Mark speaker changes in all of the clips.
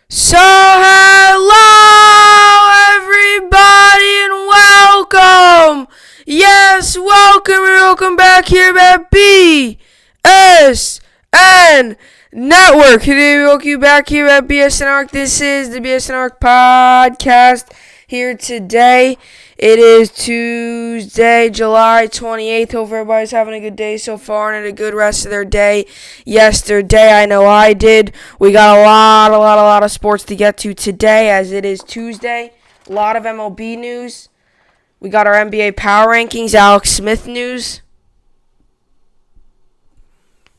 Speaker 1: So, hello, everybody, and welcome. Yes, welcome back here at BSN Network. Today, we welcome you back here at BSN Arc. This is the BSN Arc podcast here today. It is Tuesday, July 28th. Hope everybody's having a good day so far and had a good rest of their day yesterday. I know I did. We got a lot of sports to get to today as it is Tuesday. A lot of MLB news. We got our NBA power rankings, Alex Smith news.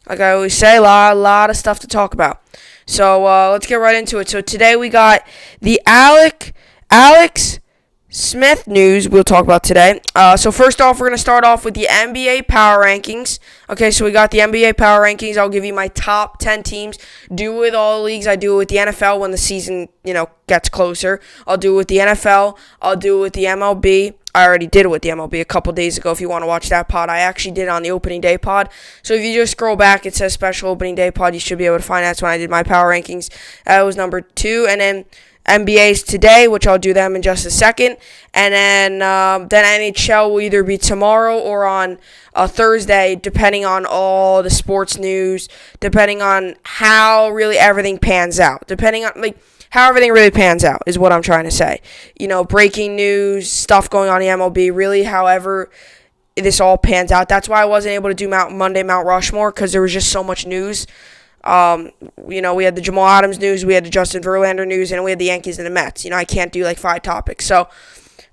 Speaker 1: Like I always say, a lot of stuff to talk about. So let's get right into it. So today we got the Alex Smith news we'll talk about today. So first off, we're going to start off with the NBA power rankings. Okay, so we got the NBA power rankings. I'll give you my top 10 teams. Do it with all the leagues. I do it with the NFL when the season, gets closer. I'll do it with the NFL. I'll do it with the MLB. I already did it with the MLB a couple days ago. If you want to watch that pod, I actually did it on the opening day pod. So if you just scroll back, it says special opening day pod. You should be able to find that's when I did my power rankings. That was number 2. And then NBA's today, which I'll do them in just a second. And then NHL will either be tomorrow or on Thursday, depending on all the sports news, depending on how really everything pans out. Depending on, how everything really pans out is what I'm trying to say. Breaking news, stuff going on in the MLB, really however this all pans out. That's why I wasn't able to do Monday Mount Rushmore, because there was just so much news. We had the Jamal Adams news, we had the Justin Verlander news, and we had the Yankees and the Mets. I can't do 5 topics. So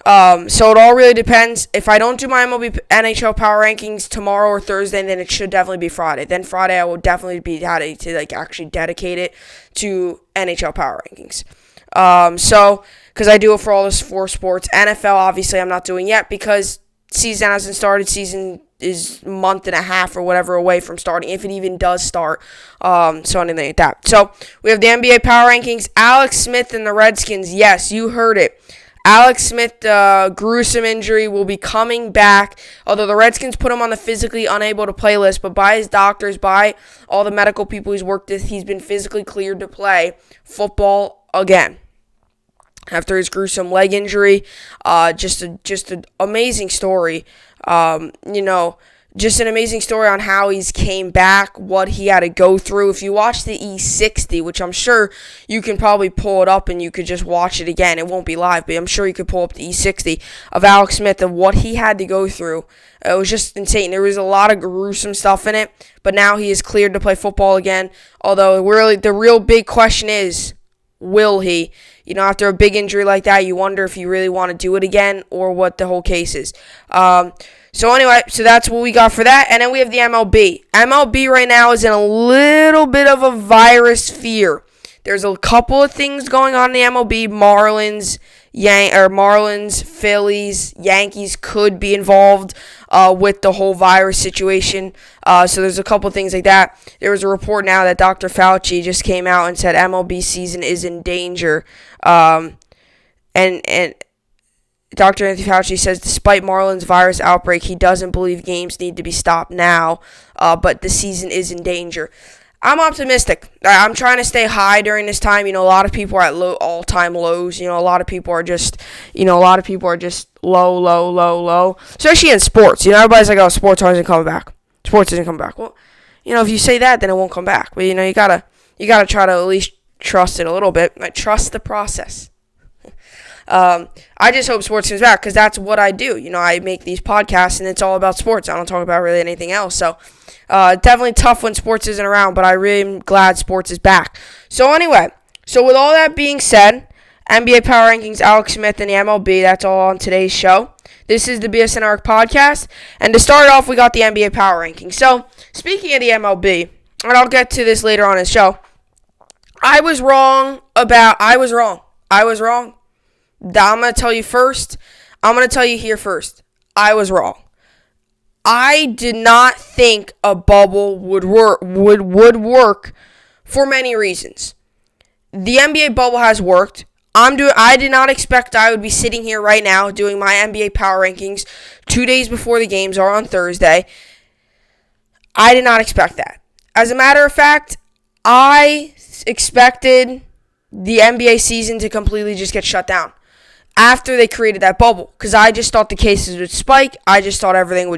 Speaker 1: it all really depends. If I don't do my MLB NHL power rankings tomorrow or Thursday, then it should definitely be Friday. Then Friday I will definitely be having to actually dedicate it to NHL power rankings. Because I do it for all those 4 sports. NFL, obviously, I'm not doing yet because season hasn't started. Season is a month and a half or whatever away from starting, if it even does start. So anything like that. So we have the NBA power rankings. Alex Smith and the Redskins. Yes, you heard it. Alex Smith, gruesome injury, will be coming back. Although the Redskins put him on the physically unable to play list, but by his doctors, by all the medical people he's worked with, he's been physically cleared to play football again after his gruesome leg injury. Just an amazing story. Just an amazing story on how he's came back, what he had to go through. If you watch the E60, which I'm sure you can probably pull it up and you could just watch it again. It won't be live, but I'm sure you could pull up the E60 of Alex Smith and what he had to go through. It was just insane. There was a lot of gruesome stuff in it, but now he is cleared to play football again. Although really, the real big question is, will he? After a big injury like that, you wonder if you really want to do it again or what the whole case is. So anyway, so that's what we got for that. And then we have the MLB. MLB right now is in a little bit of a virus fear. There's a couple of things going on in the MLB. Marlins, Phillies, Yankees could be involved with the whole virus situation. So there's a couple of things like that. There was a report now that Dr. Fauci just came out and said MLB season is in danger. And Dr. Anthony Fauci says despite Marlins virus outbreak, he doesn't believe games need to be stopped now, but the season is in danger. I'm optimistic. I'm trying to stay high during this time. A lot of people are at all-time lows. A lot of people are just, low. Especially in sports. Everybody's like, oh, sports isn't coming back. Sports isn't coming back. Well, if you say that, then it won't come back. But, you gotta try to at least trust it a little bit. Trust the process. I just hope sports comes back because that's what I do. I make these podcasts and it's all about sports. I don't talk about really anything else. So, definitely tough when sports isn't around, but I really am glad sports is back. So anyway, with all that being said, NBA Power Rankings, Alex Smith, and the MLB, that's all on today's show. This is the BSN Arc podcast, and to start off, we got the NBA Power Rankings. So, speaking of the MLB, and I'll get to this later on in the show, I was wrong. I'm going to tell you first. I'm going to tell you here first. I was wrong. I did not think a bubble would work for many reasons. The NBA bubble has worked. I did not expect I would be sitting here right now doing my NBA power rankings 2 days before the games are on Thursday. I did not expect that. As a matter of fact, I expected the NBA season to completely just get shut down after they created that bubble, because I just thought the cases would spike. I just thought everything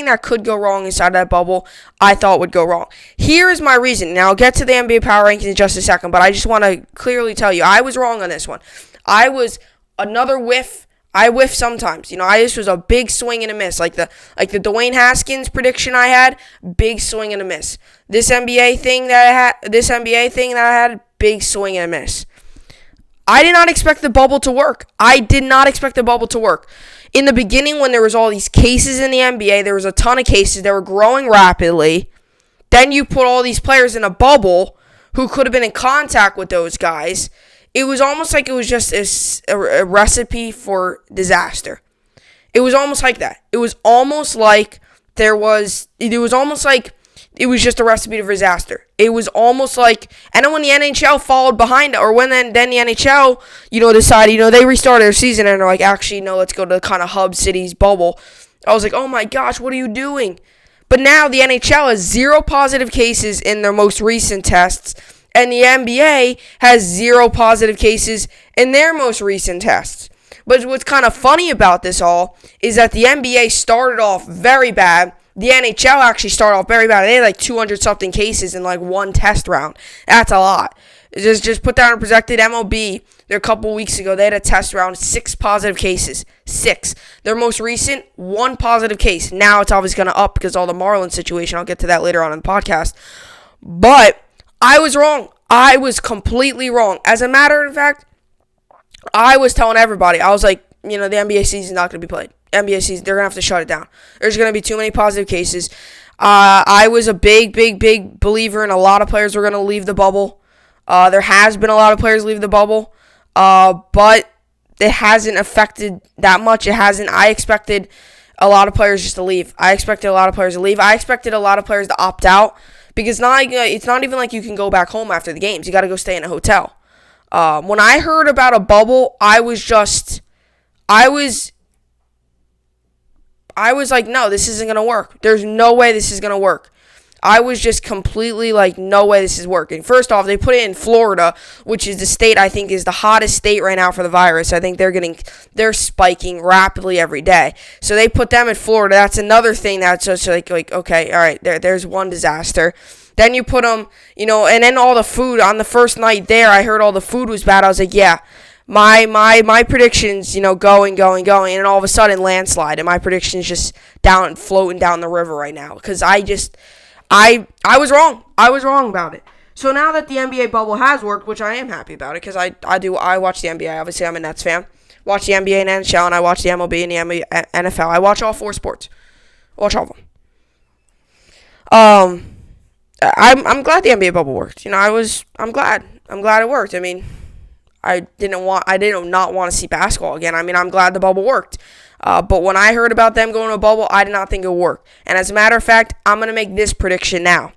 Speaker 1: that could go wrong inside that bubble, I thought would go wrong. Here is my reason. Now, I'll get to the NBA power rankings in just a second, but I just want to clearly tell you, I was wrong on this one. I was another whiff. I whiff sometimes. This was a big swing and a miss. Like the Dwayne Haskins prediction I had, big swing and a miss. This NBA thing that I had, big swing and a miss. I did not expect the bubble to work. In the beginning, when there was all these cases in the NBA, there was a ton of cases. They were growing rapidly. Then you put all these players in a bubble who could have been in contact with those guys. It was almost like it was just a recipe for disaster. It was almost like that. It was almost like it was just a recipe for disaster. It was almost like, and then when the NHL followed behind it, or when then the NHL, decided, they restarted their season and they're like, actually, no, let's go to the kind of hub cities bubble. I was like, oh my gosh, what are you doing? But now the NHL has 0 positive cases in their most recent tests, and the NBA has 0 positive cases in their most recent tests. But what's kind of funny about this all is that the NBA started off very bad. The NHL actually started off very bad. They had like 200-something cases in like one test round. That's a lot. Just put that in perspective. MLB, a couple weeks ago, they had a test round, 6 positive cases. 6. Their most recent, 1 positive case. Now it's obviously going to up because of all the Marlins situation. I'll get to that later on in the podcast. But I was wrong. I was completely wrong. As a matter of fact, I was telling everybody, I was like, the NBA season's not going to be played. NBA season, they're going to have to shut it down. There's going to be too many positive cases. I was a big believer in a lot of players were going to leave the bubble. There has been a lot of players leave the bubble, but it hasn't affected that much. It hasn't. I expected a lot of players just to leave. I expected a lot of players to opt out, because it's not even like you can go back home after the games. You got to go stay in a hotel. When I heard about a bubble, I was like, no, this isn't going to work. There's no way this is going to work. I was just completely like, no way this is working. First off, they put it in Florida, which is the state I think is the hottest state right now for the virus. I think they're spiking rapidly every day. So they put them in Florida. That's another thing that's just like okay, all right, there's one disaster. Then you put them, and then all the food on the first night there, I heard all the food was bad. I was like, yeah. My predictions, going, and all of a sudden landslide, and my predictions just floating down the river right now, because I was wrong. I was wrong about it. So now that the NBA bubble has worked, which I am happy about it, because I watch the NBA. Obviously, I'm a Nets fan. Watch the NBA and NHL, and I watch the MLB and the NFL. I watch all 4 sports. Watch all of them. I'm glad the NBA bubble worked. I'm glad it worked. I mean, I did not want to see basketball again. I mean, I'm glad the bubble worked. But when I heard about them going to a bubble, I did not think it would work. And as a matter of fact, I'm going to make this prediction now.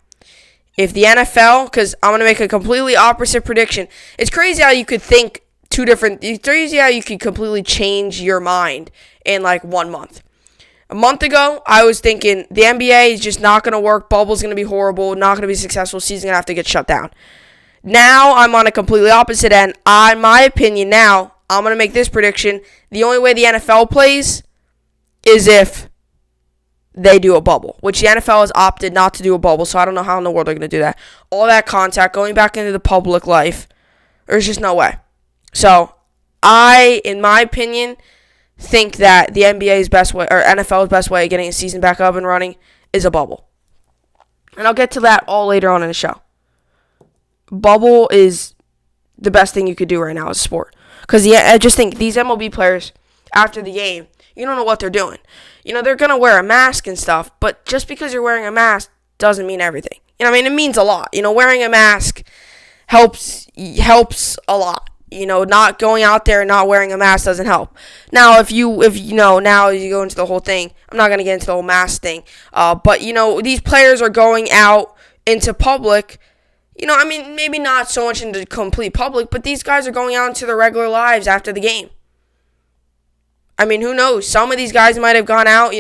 Speaker 1: If the NFL, because I'm going to make a completely opposite prediction. It's crazy how you could think it's crazy how you could completely change your mind in like 1 month. A month ago, I was thinking the NBA is just not going to work. Bubble's going to be horrible. Not going to be successful. Season's going to have to get shut down. Now, I'm on a completely opposite end. In my opinion now, I'm going to make this prediction. The only way the NFL plays is if they do a bubble, which the NFL has opted not to do a bubble, so I don't know how in the world they're going to do that. All that contact, going back into the public life, there's just no way. So, in my opinion, think that the NBA's best way, or NFL's best way of getting a season back up and running is a bubble. And I'll get to that all later on in the show. Bubble is the best thing you could do right now as a sport. Because I just think these MLB players, after the game, you don't know what they're doing. They're going to wear a mask and stuff, but just because you're wearing a mask doesn't mean everything. It means a lot. Wearing a mask helps a lot. Not going out there and not wearing a mask doesn't help. Now, if you now you go into the whole thing, I'm not going to get into the whole mask thing. But, these players are going out into public. Maybe not so much into complete public, but these guys are going out into their regular lives after the game. I mean, who knows? Some of these guys might have gone out,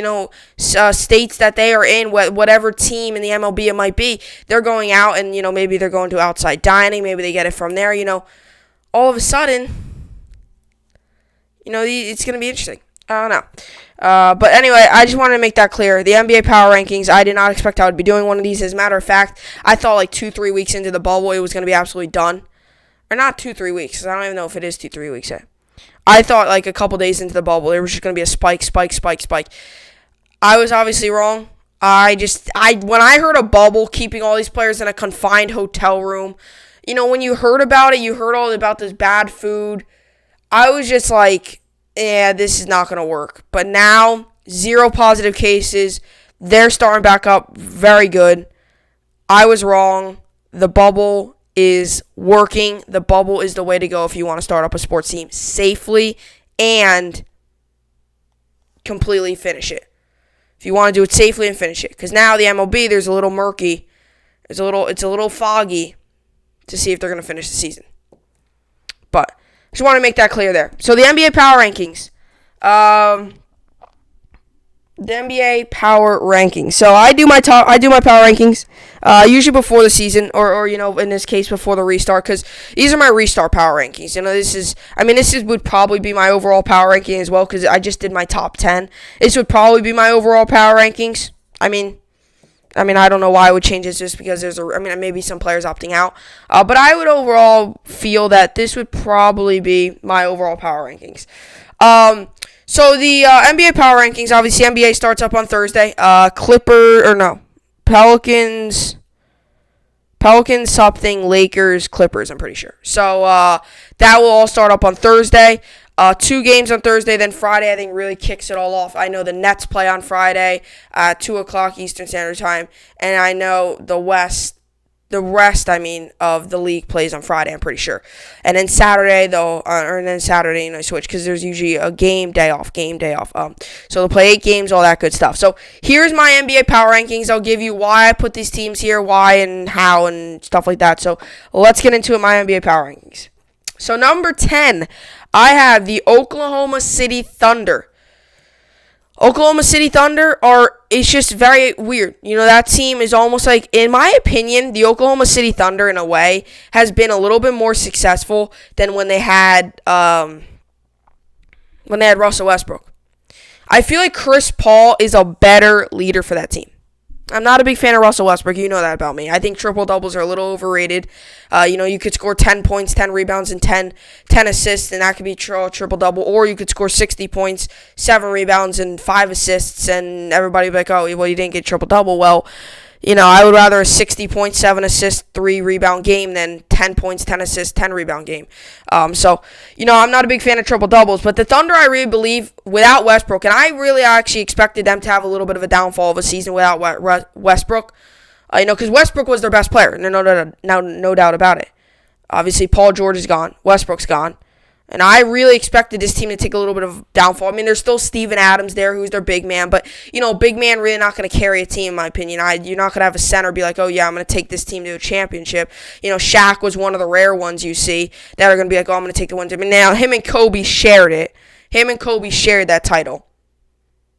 Speaker 1: states that they are in, whatever team in the MLB it might be, they're going out and, maybe they're going to outside dining. Maybe they get it from there, all of a sudden, it's going to be interesting. I don't know. But anyway, I just wanted to make that clear. The NBA Power Rankings, I did not expect I would be doing one of these. As a matter of fact, I thought like 2-3 weeks into the bubble, it was going to be absolutely done. Or not 2-3 weeks. I don't even know if it is 2-3 weeks yet. I thought like a couple days into the bubble, there was just going to be a spike. I was obviously wrong. When I heard a bubble, keeping all these players in a confined hotel room, when you heard about it, you heard all about this bad food. I was just like, yeah, this is not going to work. But now, 0 positive cases. They're starting back up very good. I was wrong. The bubble is working. The bubble is the way to go if you want to start up a sports team safely and completely finish it. If you want to do it safely and finish it. Because now the MLB, there's a little murky. It's a little foggy to see if they're going to finish the season. But just want to make that clear there. So the NBA Power Rankings. The NBA Power Rankings. So I do my Power Rankings usually before the season, or in this case before the restart, because these are my restart Power Rankings. This would probably be my overall Power Ranking as well, because I just did my top 10. This would probably be my overall Power Rankings. I don't know why I would change this just because maybe some players opting out. But I would overall feel that this would probably be my overall Power Rankings. So the NBA Power Rankings, obviously NBA starts up on Thursday. Pelicans, something, Lakers, Clippers, I'm pretty sure. So that will all start up on Thursday. 2 games on Thursday, then Friday I think really kicks it all off. I know the Nets play on Friday at 2 o'clock Eastern Standard Time, and I know the rest of the league plays on Friday, I'm pretty sure. And then Saturday, switch, because there's usually a game day off. So they'll play 8 games, all that good stuff. So here's my NBA Power Rankings. I'll give you why I put these teams here, why and how, and stuff like that. So let's get into it, my NBA Power Rankings. So number 10, I have the Oklahoma City Thunder. Oklahoma City Thunder it's just very weird. That team is almost like, in my opinion, the Oklahoma City Thunder, in a way, has been a little bit more successful than when they had Russell Westbrook. I feel like Chris Paul is a better leader for that team. I'm not a big fan of Russell Westbrook. You know that about me. I think triple-doubles are a little overrated. You could score 10 points, 10 rebounds, and 10 assists, and that could be triple-double. Or you could score 60 points, 7 rebounds, and 5 assists, and everybody would be like, oh, well, you didn't get triple-double. Well, I would rather a 60 points, 7 assists, 3 rebound game than 10 points, 10 assists, 10 rebound game. I'm not a big fan of triple doubles, but the Thunder, I really believe, without Westbrook, and I really actually expected them to have a little bit of a downfall of a season without Westbrook, because Westbrook was their best player, no doubt about it. Obviously, Paul George is gone, Westbrook's gone. And I really expected this team to take a little bit of downfall. There's still Steven Adams there, who's their big man. But, big man really not going to carry a team, in my opinion. You're not going to have a center be like, oh, yeah, I'm going to take this team to a championship. Shaq was one of the rare ones you see that are going to be like, oh, I'm going to take the one. Now, him and Kobe shared it. Him and Kobe shared that title.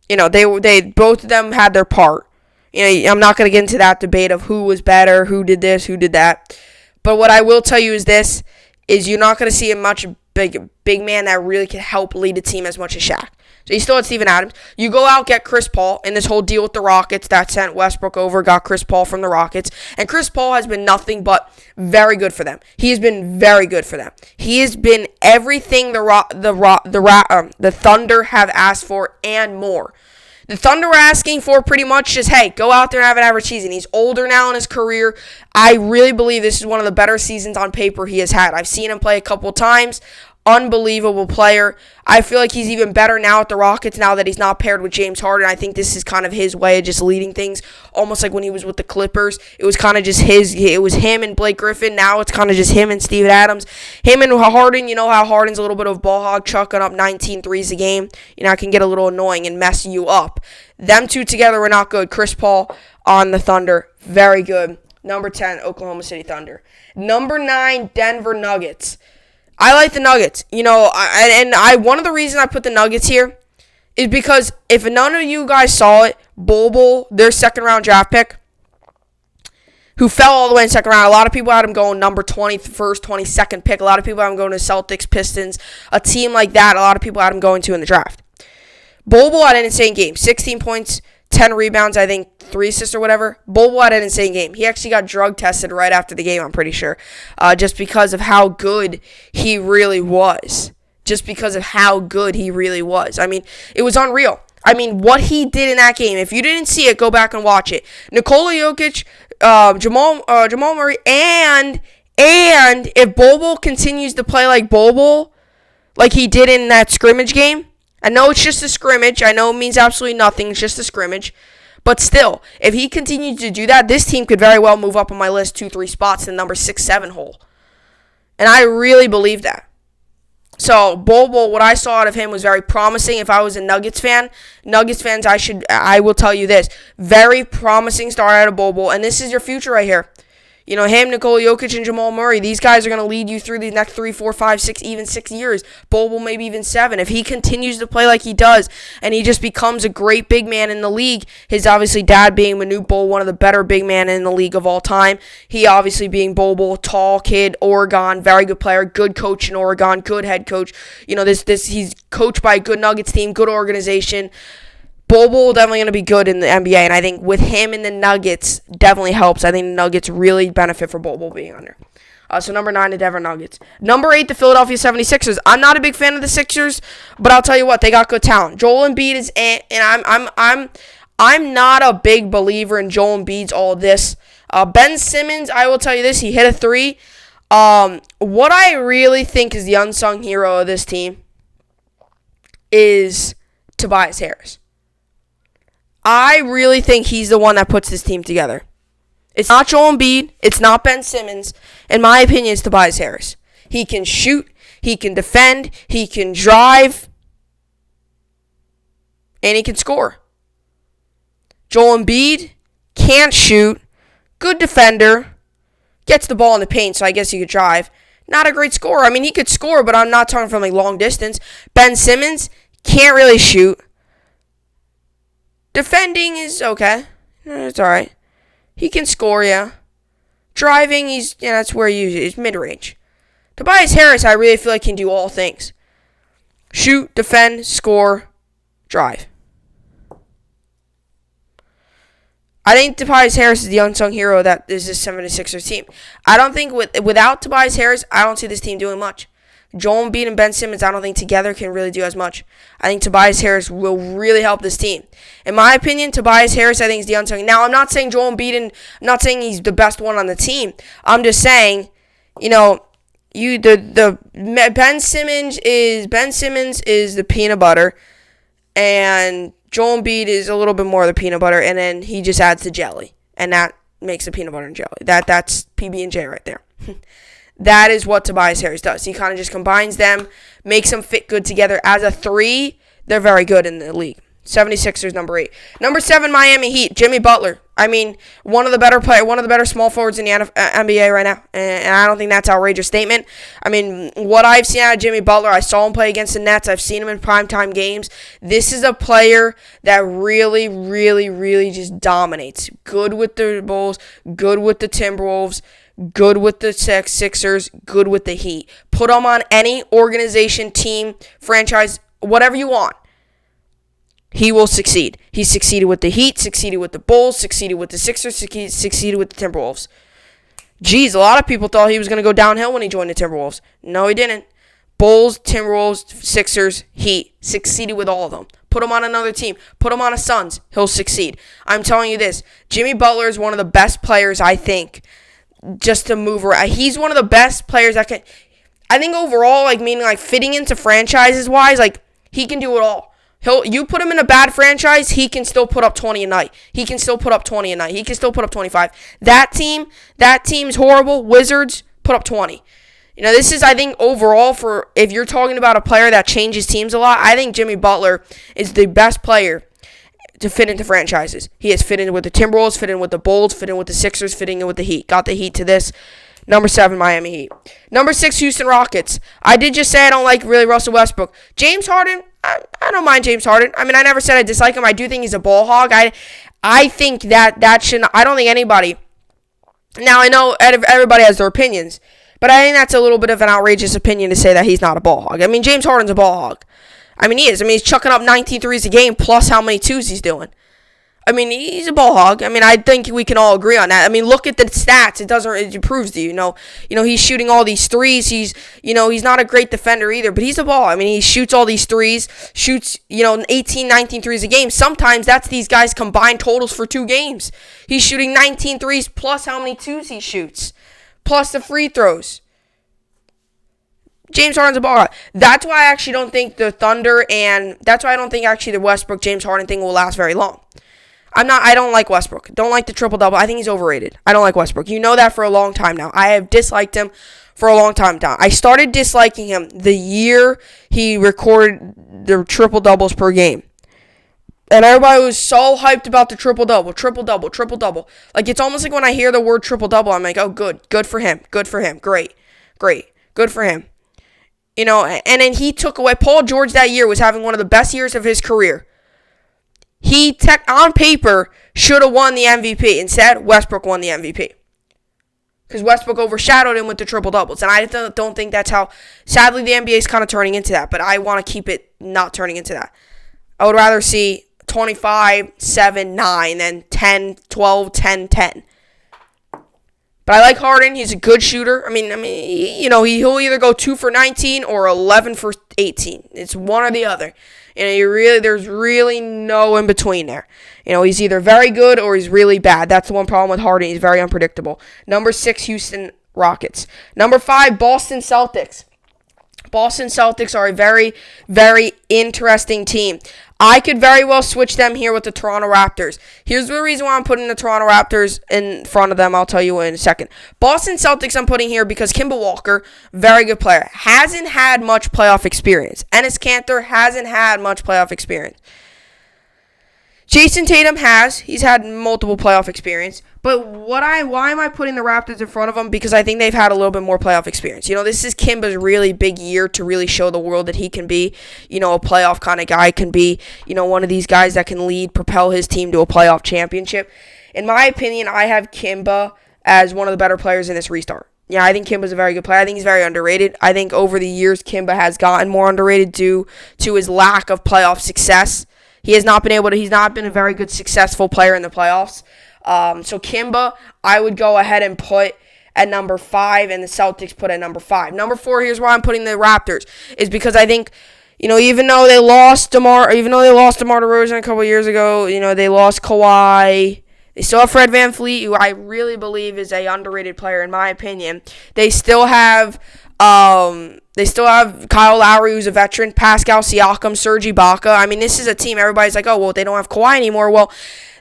Speaker 1: They both of them had their part. I'm not going to get into that debate of who was better, who did this, who did that. But what I will tell you is this, is you're not going to see a much big man that really can help lead a team as much as Shaq. So you still had Steven Adams. You go out, get Chris Paul in this whole deal with the Rockets that sent Westbrook over, got Chris Paul from the Rockets. And Chris Paul has been nothing but very good for them. He has been very good for them. He has been everything the Thunder have asked for and more. The Thunder were asking for pretty much just, hey, go out there and have an average season. He's older now in his career. I really believe this is one of the better seasons on paper he has had. I've seen him play a couple times. Unbelievable player. I feel like he's even better now at the Rockets now that he's not paired with James Harden. I think this is kind of his way of just leading things, almost like when he was with the Clippers. It was kind of just it was him and Blake Griffin. Now it's kind of just him and Steven Adams. Him and Harden, how Harden's a little bit of ball hog, chucking up 19 threes a game. It can get a little annoying and mess you up. Them two together were not good. Chris Paul on the Thunder, very good. Number 10, Oklahoma City Thunder. Number 9, Denver Nuggets. I like the Nuggets. One of the reasons I put the Nuggets here is because if none of you guys saw it, Bol, their second-round draft pick, who fell all the way in the second round. A lot of people had him going number 21st, 22nd pick. A lot of people had him going to Celtics, Pistons, a team like that. A lot of people had him going to in the draft. Bol had an insane game. 16 points, 10 rebounds, I think 3 assists or whatever. Bol had an insane game. He actually got drug tested right after the game, I'm pretty sure, just because of how good he really was. Just because of how good he really was. I mean, it was unreal. I mean, what he did in that game, if you didn't see it, go back and watch it. Nikola Jokic, Jamal Murray, and if Bol continues to play like Bol, like he did in that scrimmage game, I know it's just a scrimmage. I know it means absolutely nothing. It's just a scrimmage. But still, if he continues to do that, this team could very well move up on my list 2-3 spots in the number 6-7 hole. And I really believe that. So, Bol, what I saw out of him was very promising. If I was a Nuggets fans, I will tell you this. Very promising start out of Bol, and this is your future right here. You know, him, Nikola Jokic, and Jamal Murray, these guys are going to lead you through the next 3, 4, 5, 6, even 6 years. Bol maybe even 7. If he continues to play like he does, and he just becomes a great big man in the league, his obviously dad being Manute Bol, one of the better big men in the league of all time. He obviously being Bol, tall kid, Oregon, very good player, good coach in Oregon, good head coach. You know, he's coached by a good Nuggets team, good organization. Bol definitely going to be good in the NBA, and I think with him in the Nuggets definitely helps. I think the Nuggets really benefit for Bol being under. So number 9, the Denver Nuggets. Number 8, the Philadelphia 76ers. I'm not a big fan of the Sixers, but I'll tell you what, they got good talent. Joel Embiid is, and I'm not a big believer in Joel Embiid's all of this. Ben Simmons, I will tell you this, he hit a 3. What I really think is the unsung hero of this team is Tobias Harris. I really think he's the one that puts this team together. It's not Joel Embiid. It's not Ben Simmons. In my opinion, it's Tobias Harris. He can shoot. He can defend. He can drive. And he can score. Joel Embiid can't shoot. Good defender. Gets the ball in the paint, so I guess he could drive. Not a great scorer. I mean, he could score, but I'm not talking from like long distance. Ben Simmons can't really shoot. Defending is okay. It's all right. He can score, yeah. Driving, that's where he's mid-range. Tobias Harris, I really feel like can do all things. Shoot, defend, score, drive. I think Tobias Harris is the unsung hero that is this 76ers team. I don't think without Tobias Harris, I don't see this team doing much. Joel Embiid and Ben Simmons, I don't think together can really do as much. I think Tobias Harris will really help this team. In my opinion, Tobias Harris, I think, is the unsung. Now, I'm not saying Joel Embiid, and I'm not saying he's the best one on the team. I'm just saying, you know, Ben Simmons is the peanut butter, and Joel Embiid is a little bit more of the peanut butter, and then he just adds the jelly, and that makes the peanut butter and jelly. That's PB&J right there. That is what Tobias Harris does. He kind of just combines them, makes them fit good together. As a 3, they're very good in the league. 76ers, number 8. Number 7, Miami Heat, Jimmy Butler. I mean, one of the better small forwards in the NBA right now. And I don't think that's an outrageous statement. I mean, what I've seen out of Jimmy Butler, I saw him play against the Nets. I've seen him in primetime games. This is a player that really, really, really just dominates. Good with the Bulls, good with the Timberwolves, good with the Sixers, good with the Heat. Put him on any organization, team, franchise, whatever you want. He will succeed. He succeeded with the Heat, succeeded with the Bulls, succeeded with the Sixers, succeeded with the Timberwolves. Jeez, a lot of people thought he was going to go downhill when he joined the Timberwolves. No, he didn't. Bulls, Timberwolves, Sixers, Heat. Succeeded with all of them. Put him on another team. Put him on a Suns. He'll succeed. I'm telling you this. Jimmy Butler is one of the best players, I think, just to move around. He's one of the best players that can, I think overall, meaning fitting into franchises wise, he can do it all. You put him in a bad franchise, he can still put up 20 a night. He can still put up 20 a night. He can still put up 25. That team's horrible. Wizards put up 20. You know, this is, I think, overall, for if you're talking about a player that changes teams a lot, I think Jimmy Butler is the best player to fit into franchises. He has fit in with the Timberwolves, fit in with the Bulls, fit in with the Sixers, fitting in with the Heat. Got the Heat to this Number 7, Miami Heat. Number 6, Houston Rockets. I did just say I don't like really Russell Westbrook. James Harden, I don't mind James Harden. I mean, I never said I dislike him. I do think he's a ball hog. I think that shouldn't. I don't think anybody. Now, I know everybody has their opinions, but I think that's a little bit of an outrageous opinion to say that he's not a ball hog. I mean, James Harden's a ball hog. I mean, he is. I mean, he's chucking up 19 threes a game plus how many twos he's doing. I mean, he's a ball hog. I mean, I think we can all agree on that. I mean, look at the stats. It proves to you. He's shooting all these threes. He's not a great defender either, but he's a ball. I mean, he shoots all these threes, shoots, 18, 19 threes a game. Sometimes that's these guys' combined totals for 2 games. He's shooting 19 threes plus how many twos he shoots, plus the free throws. James Harden's a ball hog. That's why I actually don't think the Thunder that's why I don't think actually the Westbrook James Harden thing will last very long. I don't like Westbrook. Don't like the triple-double. I think he's overrated. I don't like Westbrook. You know that for a long time now. I have disliked him for a long time now. I started disliking him the year he recorded the triple-doubles per game. And everybody was so hyped about the triple-double, triple-double, triple-double. Like, it's almost like when I hear the word triple-double, I'm like, oh, good. Good for him. Good for him. Great. Good for him. And then he took away. Paul George that year was having one of the best years of his career. He, on paper, should have won the MVP. Instead, Westbrook won the MVP. Because Westbrook overshadowed him with the triple-doubles. And I don't think that's how... Sadly, the NBA is kind of turning into that. But I want to keep it not turning into that. I would rather see 25, 7, 9 than 10, 12, 10, 10. But I like Harden. He's a good shooter. I mean, he'll either go 2 for 19 or 11 for 18. It's one or the other. There's really no in between there. He's either very good or he's really bad. That's the one problem with Harden. He's very unpredictable. Number 6, Houston Rockets. Number 5, Boston Celtics. Boston Celtics are a very, very interesting team. I could very well switch them here with the Toronto Raptors. Here's the reason why I'm putting the Toronto Raptors in front of them. I'll tell you in a second. Boston Celtics I'm putting here because Kemba Walker, very good player, hasn't had much playoff experience. Enes Kanter hasn't had much playoff experience. Jason Tatum has. He's had multiple playoff experience. But why am I putting the Raptors in front of them? Because I think they've had a little bit more playoff experience. This is Kimba's really big year to really show the world that he can be, a playoff kind of guy, can be, one of these guys that can propel his team to a playoff championship. In my opinion, I have Kimba as one of the better players in this restart. Yeah, I think Kimba's a very good player. I think he's very underrated. I think over the years, Kimba has gotten more underrated due to his lack of playoff success. He's not been a very good, successful player in the playoffs. So Kimba, I would go ahead and put at number 5, and the Celtics put at number 5. Number 4, here's why I'm putting the Raptors, is because I think, even though they lost DeMar DeRozan a couple years ago, they lost Kawhi. They still have Fred VanVleet, who I really believe is a underrated player in my opinion. They still have Kyle Lowry, who's a veteran, Pascal Siakam, Serge Ibaka. I mean, this is a team, everybody's like, oh, well, they don't have Kawhi anymore. Well,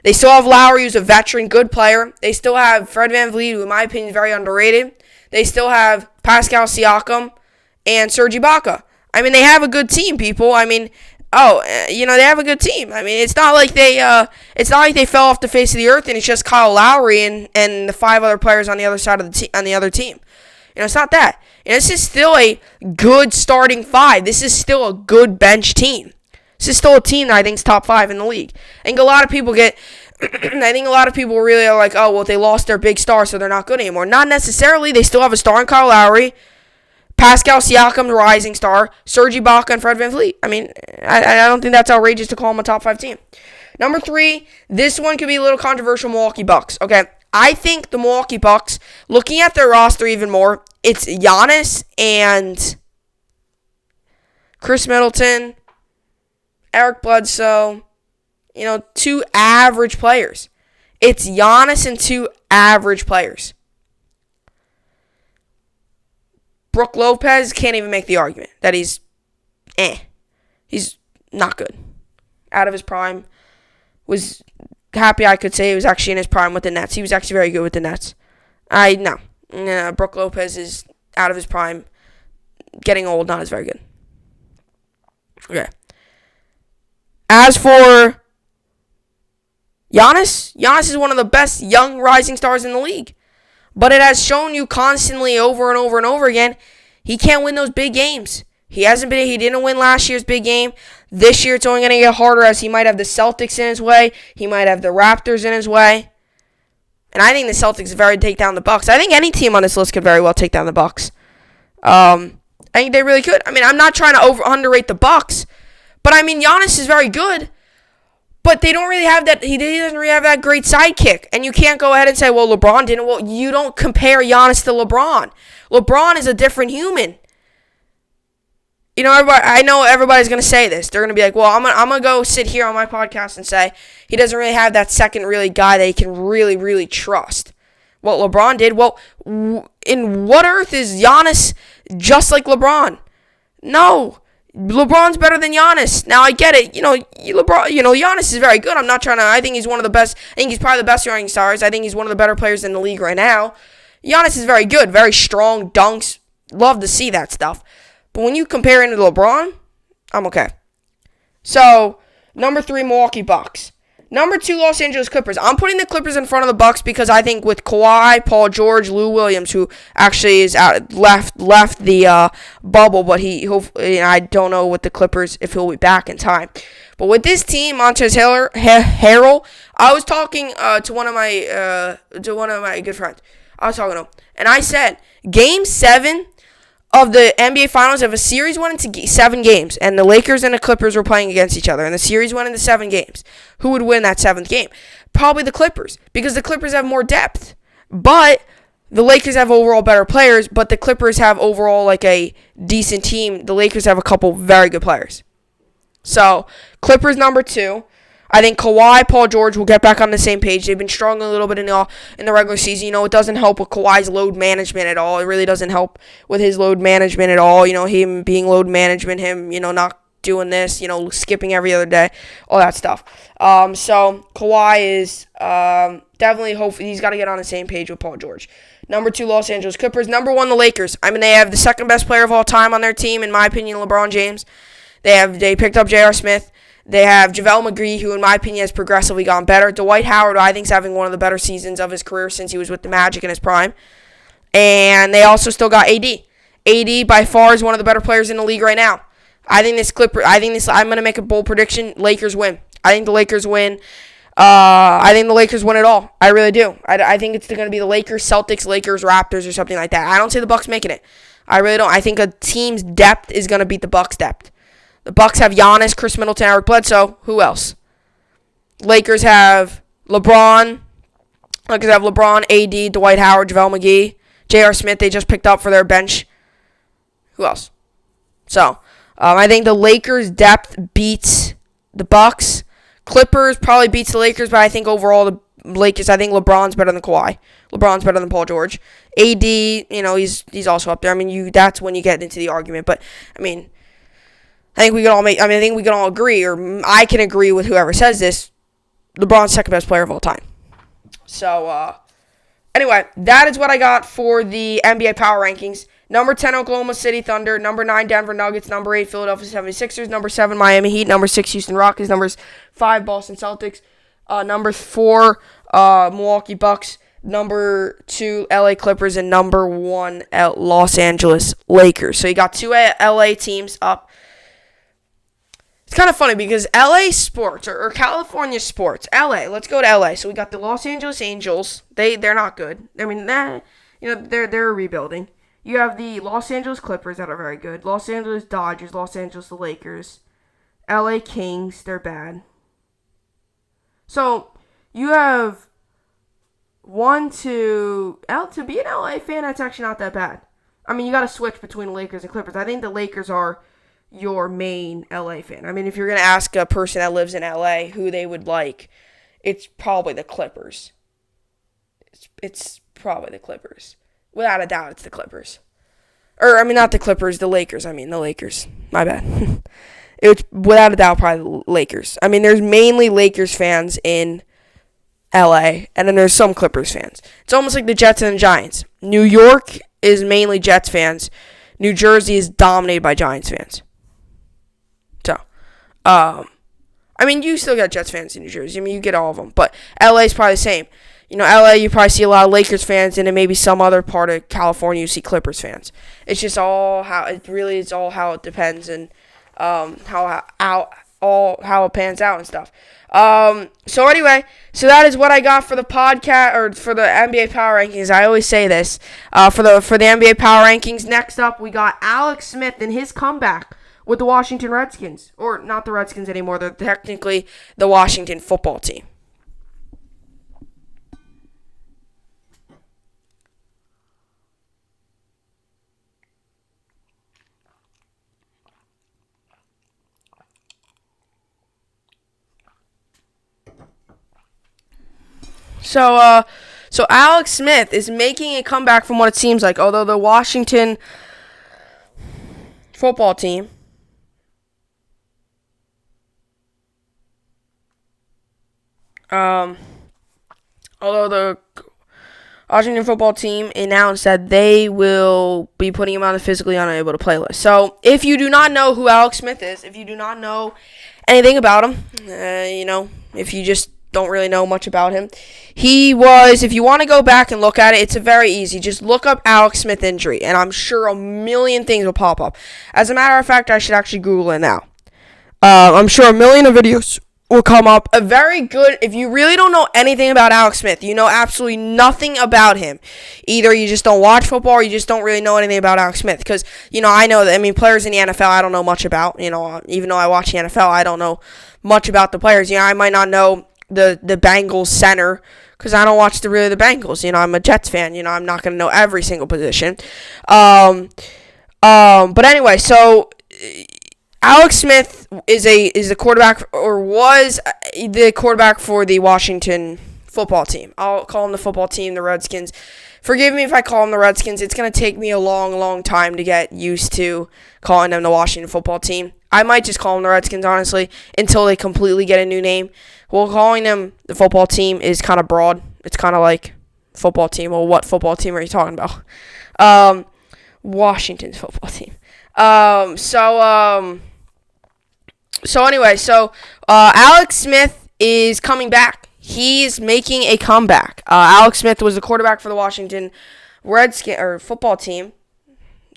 Speaker 1: they still have Lowry, who's a veteran, good player. They still have Fred VanVleet, who in my opinion is very underrated. They still have Pascal Siakam and Serge Ibaka. I mean, they have a good team, people. I mean, they have a good team. I mean, it's not like they fell off the face of the earth and it's just Kyle Lowry and the 5 other players on the other side of the other team. It's not that. This is still a good starting 5. This is still a good bench team. This is still a team that I think is top 5 in the league. I think a lot of people really are like, oh, well, they lost their big star, so they're not good anymore. Not necessarily. They still have a star in Kyle Lowry, Pascal Siakam, the rising star, Serge Ibaka, and Fred VanVleet. I mean, I don't think that's outrageous to call them a top 5 team. Number 3, this one could be a little controversial, Milwaukee Bucks. Okay, I think the Milwaukee Bucks, looking at their roster even more, it's Giannis and Chris Middleton, Eric Bledsoe, 2 average players. It's Giannis and 2 average players. Brook Lopez can't even make the argument that he's not good. Out of his prime. Was happy I could say he was actually in his prime with the Nets. He was actually very good with the Nets. No, Brook Lopez is out of his prime. Getting old, not as very good. Okay. As for Giannis is one of the best young rising stars in the league. But it has shown you constantly over and over and over again, he can't win those big games. He didn't win last year's big game. This year it's only going to get harder as he might have the Celtics in his way. He might have the Raptors in his way. And I think the Celtics very take down the Bucks. I think any team on this list could very well take down the Bucks. I think they really could. I mean, I'm not trying to underrate the Bucks, but I mean, Giannis is very good. But they don't really have that. He doesn't really have that great sidekick. And you can't go ahead and say, well, LeBron didn't. Well, you don't compare Giannis to LeBron. LeBron is a different human. You know, I know everybody's going to say this. They're going to be like, well, I'm going to go sit here on my podcast and say he doesn't really have that second really guy that he can really, really trust. What LeBron did, well, in what earth is Giannis just like LeBron? No. LeBron's better than Giannis. Now, I get it. Giannis is very good. I think he's one of the best. I think he's probably the best young stars. I think he's one of the better players in the league right now. Giannis is very good. Very strong, dunks. Love to see that stuff. But when you compare him to LeBron, I'm okay. So, number 3, Milwaukee Bucks. Number 2, Los Angeles Clippers. I'm putting the Clippers in front of the Bucks because I think with Kawhi, Paul George, Lou Williams, who actually is left the bubble, but I don't know with the Clippers if he'll be back in time. But with this team, Montrezl Harrell, I was talking to one of my good friends. I was talking to him, and I said, Game 7 of the NBA Finals, if a series went into 7 games, and the Lakers and the Clippers were playing against each other, and the series went into 7 games, who would win that 7th game? Probably the Clippers, because the Clippers have more depth. But the Lakers have overall better players, but the Clippers have overall like a decent team. The Lakers have a couple very good players. So, Clippers number 2. I think Kawhi, Paul George will get back on the same page. They've been struggling a little bit in the regular season. It doesn't help with Kawhi's load management at all. It really doesn't help with his load management at all. Him being load management, him, not doing this, skipping every other day, all that stuff. So Kawhi is definitely, hopefully, he's got to get on the same page with Paul George. Number 2, Los Angeles Clippers. Number 1, the Lakers. I mean, they have the second best player of all time on their team, in my opinion, LeBron James. They picked up J.R. Smith. They have JaVale McGee, who in my opinion has progressively gotten better. Dwight Howard, I think, is having one of the better seasons of his career since he was with the Magic in his prime. And they also still got AD. AD by far is one of the better players in the league right now. I'm going to make a bold prediction. Lakers win. I think the Lakers win. I think the Lakers win it all. I really do. I think it's going to be the Lakers, Celtics, Lakers, Raptors, or something like that. I don't see the Bucks making it. I really don't. I think a team's depth is going to beat the Bucks' depth. The Bucks have Giannis, Chris Middleton, Eric Bledsoe. Who else? Lakers have LeBron. AD, Dwight Howard, JaVale McGee, J.R. Smith. They just picked up for their bench. Who else? So, I think the Lakers' depth beats the Bucks. Clippers probably beats the Lakers, but I think overall the Lakers, I think LeBron's better than Kawhi. LeBron's better than Paul George. AD, he's also up there. I mean, that's when you get into the argument. But I mean, I think we can all agree, or I can agree with whoever says this. LeBron's second best player of all time. So, anyway, that is what I got for the NBA Power Rankings. Number 10, Oklahoma City Thunder. Number 9, Denver Nuggets. Number 8, Philadelphia 76ers. Number 7, Miami Heat. Number 6, Houston Rockets. Number 5, Boston Celtics. Number 4, Milwaukee Bucks. Number 2, LA Clippers. And number 1, Los Angeles Lakers. So you got 2 LA teams up. It's kind of funny because LA sports or California sports. LA, let's go to LA. So we got the Los Angeles Angels. They're not good. I mean, they're rebuilding. You have the Los Angeles Clippers that are very good. Los Angeles Dodgers, Los Angeles the Lakers, LA Kings, they're bad. So you have to be an LA fan, that's actually not that bad. I mean, you got to switch between Lakers and Clippers. I think the Lakers are your main LA fan. I mean, if you're going to ask a person that lives in LA who they would like, it's probably the Clippers. It's probably the Clippers. Without a doubt, it's the Clippers. Or, I mean, not the Clippers, the Lakers. I mean, the Lakers. My bad. It's without a doubt probably the Lakers. I mean, there's mainly Lakers fans in LA, and then there's some Clippers fans. It's almost like the Jets and the Giants. New York is mainly Jets fans. New Jersey is dominated by Giants fans. So, I mean, you still got Jets fans in New Jersey. I mean, you get all of them. But LA's probably the same. LA, you probably see a lot of Lakers fans, and then maybe some other part of California, you see Clippers fans. It's just all how it really is all how it depends and how it pans out and stuff. So anyway, so that is what I got for the podcast or for the NBA Power Rankings. I always say this for the NBA Power Rankings. Next up, we got Alex Smith and his comeback with the Washington Redskins, or not the Redskins anymore. They're technically the Washington football team. So Alex Smith is making a comeback from what it seems like, although the Washington football team announced that they will be putting him on the physically unable to play list. So if you do not know who Alex Smith is, if you do not know anything about him, if you just don't really know much about him, if you want to go back and look at it, it's very easy. Just look up Alex Smith injury, and I'm sure a million things will pop up. As a matter of fact, I should actually Google it now. I'm sure a million of videos will come up. A very good, if you really don't know anything about Alex Smith, you know absolutely nothing about him. Either you just don't watch football or you just don't really know anything about Alex Smith. Because, I know that, players in the NFL I don't know much about. Even though I watch the NFL, I don't know much about the players. I might not know the Bengals center because I don't watch the Bengals. I'm a Jets fan. I'm not going to know every single position. But anyway, so Alex Smith is the quarterback, or was the quarterback for the Washington football team. I'll call them the football team, the Redskins. Forgive me if I call them the Redskins. It's going to take me a long, long time to get used to calling them the Washington football team. I might just call them the Redskins, honestly, until they completely get a new name. Well, calling them the football team is kind of broad. It's kind of like football team. Well, what football team are you talking about? Washington's football team. So anyway, Alex Smith is coming back. He's making a comeback. Alex Smith was the quarterback for the Washington Redskins or football team.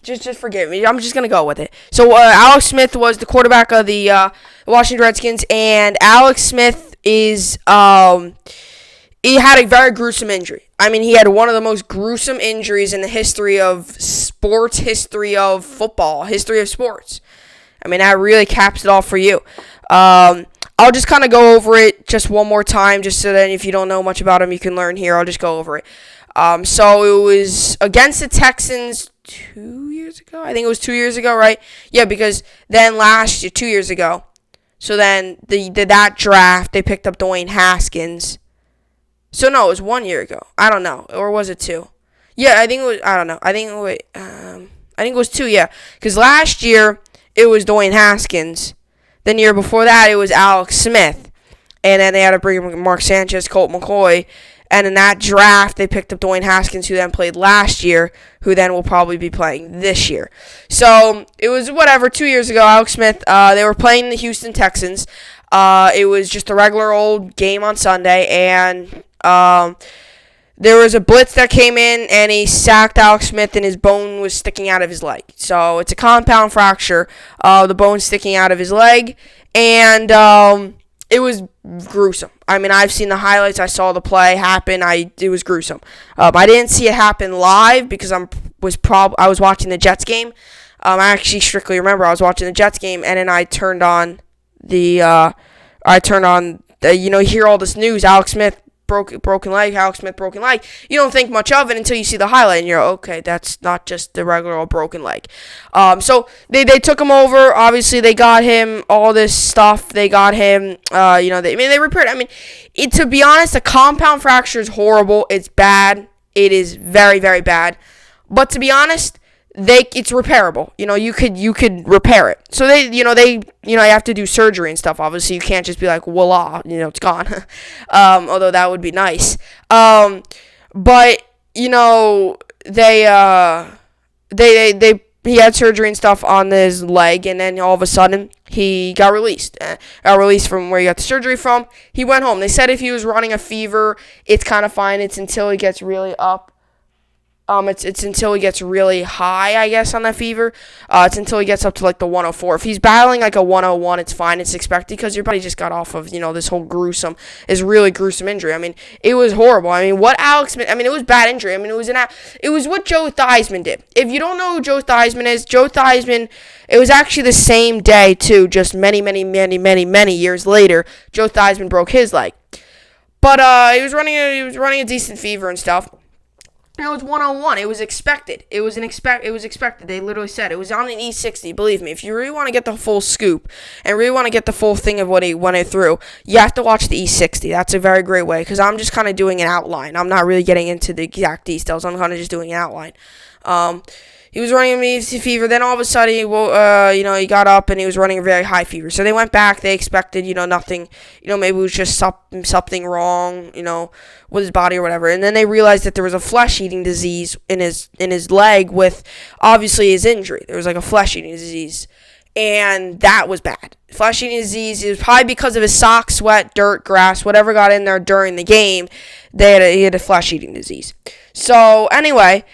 Speaker 1: Just forgive me. I'm just going to go with it. So, Alex Smith was the quarterback of the Washington Redskins, and Alex Smith he had a very gruesome injury. He had one of the most gruesome injuries in the history of sports, history of football, history of sports. That really caps it all for you. I'll just kind of go over it just one more time, just so that if you don't know much about him, you can learn here. I'll just go over it. So it was against the Texans 2 years ago. I think it was 2 years ago, right? Yeah, because then last year, 2 years ago. So then that draft, they picked up Dwayne Haskins. So no, it was 1 year ago. I don't know, or was it 2? Yeah, I think it was. I don't know. I think it was 2. Yeah, because last year it was Dwayne Haskins. Then the year before that, it was Alex Smith. And then they had to bring Mark Sanchez, Colt McCoy. And in that draft, they picked up Dwayne Haskins, who then played last year, who then will probably be playing this year. So it was 2 years ago, Alex Smith. They were playing the Houston Texans. It was just a regular old game on Sunday. And there was a blitz that came in, and he sacked Alex Smith, and his bone was sticking out of his leg. So it's a compound fracture, the bone sticking out of his leg, and it was gruesome. I've seen the highlights. I saw the play happen. It was gruesome. I didn't see it happen live because I was watching the Jets game. I actually strictly remember I was watching the Jets game, and then I turned on you hear all this news, Alex Smith broken leg, Alex Smith broken leg. You don't think much of it until you see the highlight, and you're okay, that's not just the regular old broken leg. So they took him over. Obviously, they got him all this stuff. They got him. They repaired. To be honest, a compound fracture is horrible. It's bad. It is very, very bad. But to be honest, it's repairable. You could repair it. So they have to do surgery and stuff. Obviously, you can't just be like, voila, it's gone. Although that would be nice. But they he had surgery and stuff on his leg, and then all of a sudden he got released. From where he got the surgery from. He went home. They said if he was running a fever, it's kind of fine. It's until he gets really up. It's until he gets really high, I guess, on that fever. It's until he gets up to like the 104. If he's battling like a 101, it's fine. It's expected because your body just got off of this whole really gruesome injury. I mean, it was horrible. I mean, it was bad injury. I mean, it was what Joe Theismann did. If you don't know who Joe Theismann is, it was actually the same day too, just many, many, many, many, many years later. Joe Theismann broke his leg, but he was running a decent fever and stuff. It was 101. It was expected. It was expected. They literally said it was on an E60. Believe me, if you really want to get the full scoop and really want to get the full thing of what he went through, you have to watch the E60. That's a very great way because I'm just kind of doing an outline. I'm not really getting into the exact details. I'm kind of just doing an outline. He was running a fever. Then all of a sudden, he got up and he was running a very high fever. So they went back. They expected, nothing. Maybe it was just something wrong, with his body or whatever. And then they realized that there was a flesh-eating disease in his leg with, obviously, his injury. There was like a flesh-eating disease. And that was bad. Flesh-eating disease, it was probably because of his socks, sweat, dirt, grass, whatever got in there during the game, he had a flesh-eating disease. So, anyway,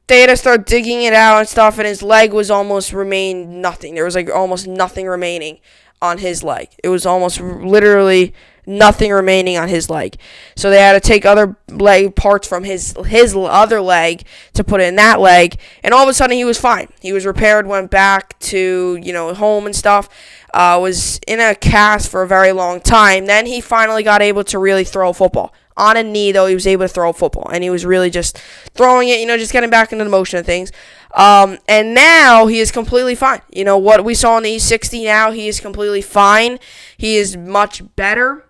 Speaker 1: they had to start digging it out and stuff, and his leg was almost remained nothing. There was like almost nothing remaining on his leg. It was almost literally nothing remaining on his leg. So they had to take other leg parts from his other leg to put it in that leg, and all of a sudden he was fine. He was repaired, went back to home and stuff. Was in a cast for a very long time. Then he finally got able to really throw a football. On a knee, though, he was able to throw a football. And he was really just throwing it, just getting back into the motion of things. And now he is completely fine. What we saw in the E60 now, he is completely fine. He is much better.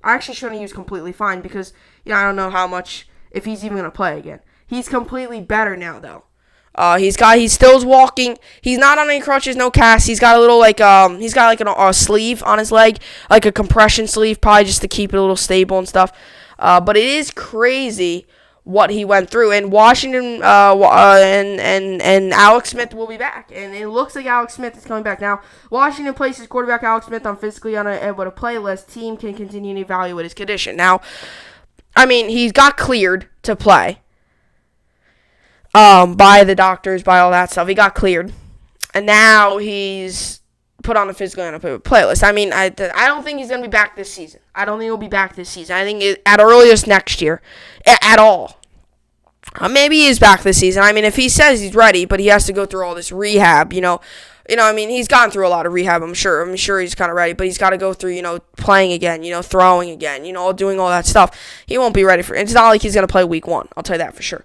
Speaker 1: I actually shouldn't use completely fine because, I don't know how much, if he's even going to play again. He's completely better now, though. He still walking. He's not on any crutches, no cast. He's got a little a sleeve on his leg, like a compression sleeve, probably just to keep it a little stable and stuff. But it is crazy what he went through. And Washington and Alex Smith will be back. And it looks like Alex Smith is coming back. Now, Washington places quarterback Alex Smith on physically unable to play list. Team can continue to evaluate his condition. Now, I mean, he got cleared to play by the doctors, by all that stuff. He got cleared. And now he's put on a physical playlist. I mean, I don't think he's going to be back this season. I don't think he'll be back this season. I think at earliest next year. At all. Maybe he is back this season. I mean, if he says he's ready, but he has to go through all this rehab, I mean, he's gone through a lot of rehab, I'm sure. I'm sure he's kind of ready, but he's got to go through, playing again, throwing again, doing all that stuff. He won't be ready for it. It's not like he's going to play week 1. I'll tell you that for sure.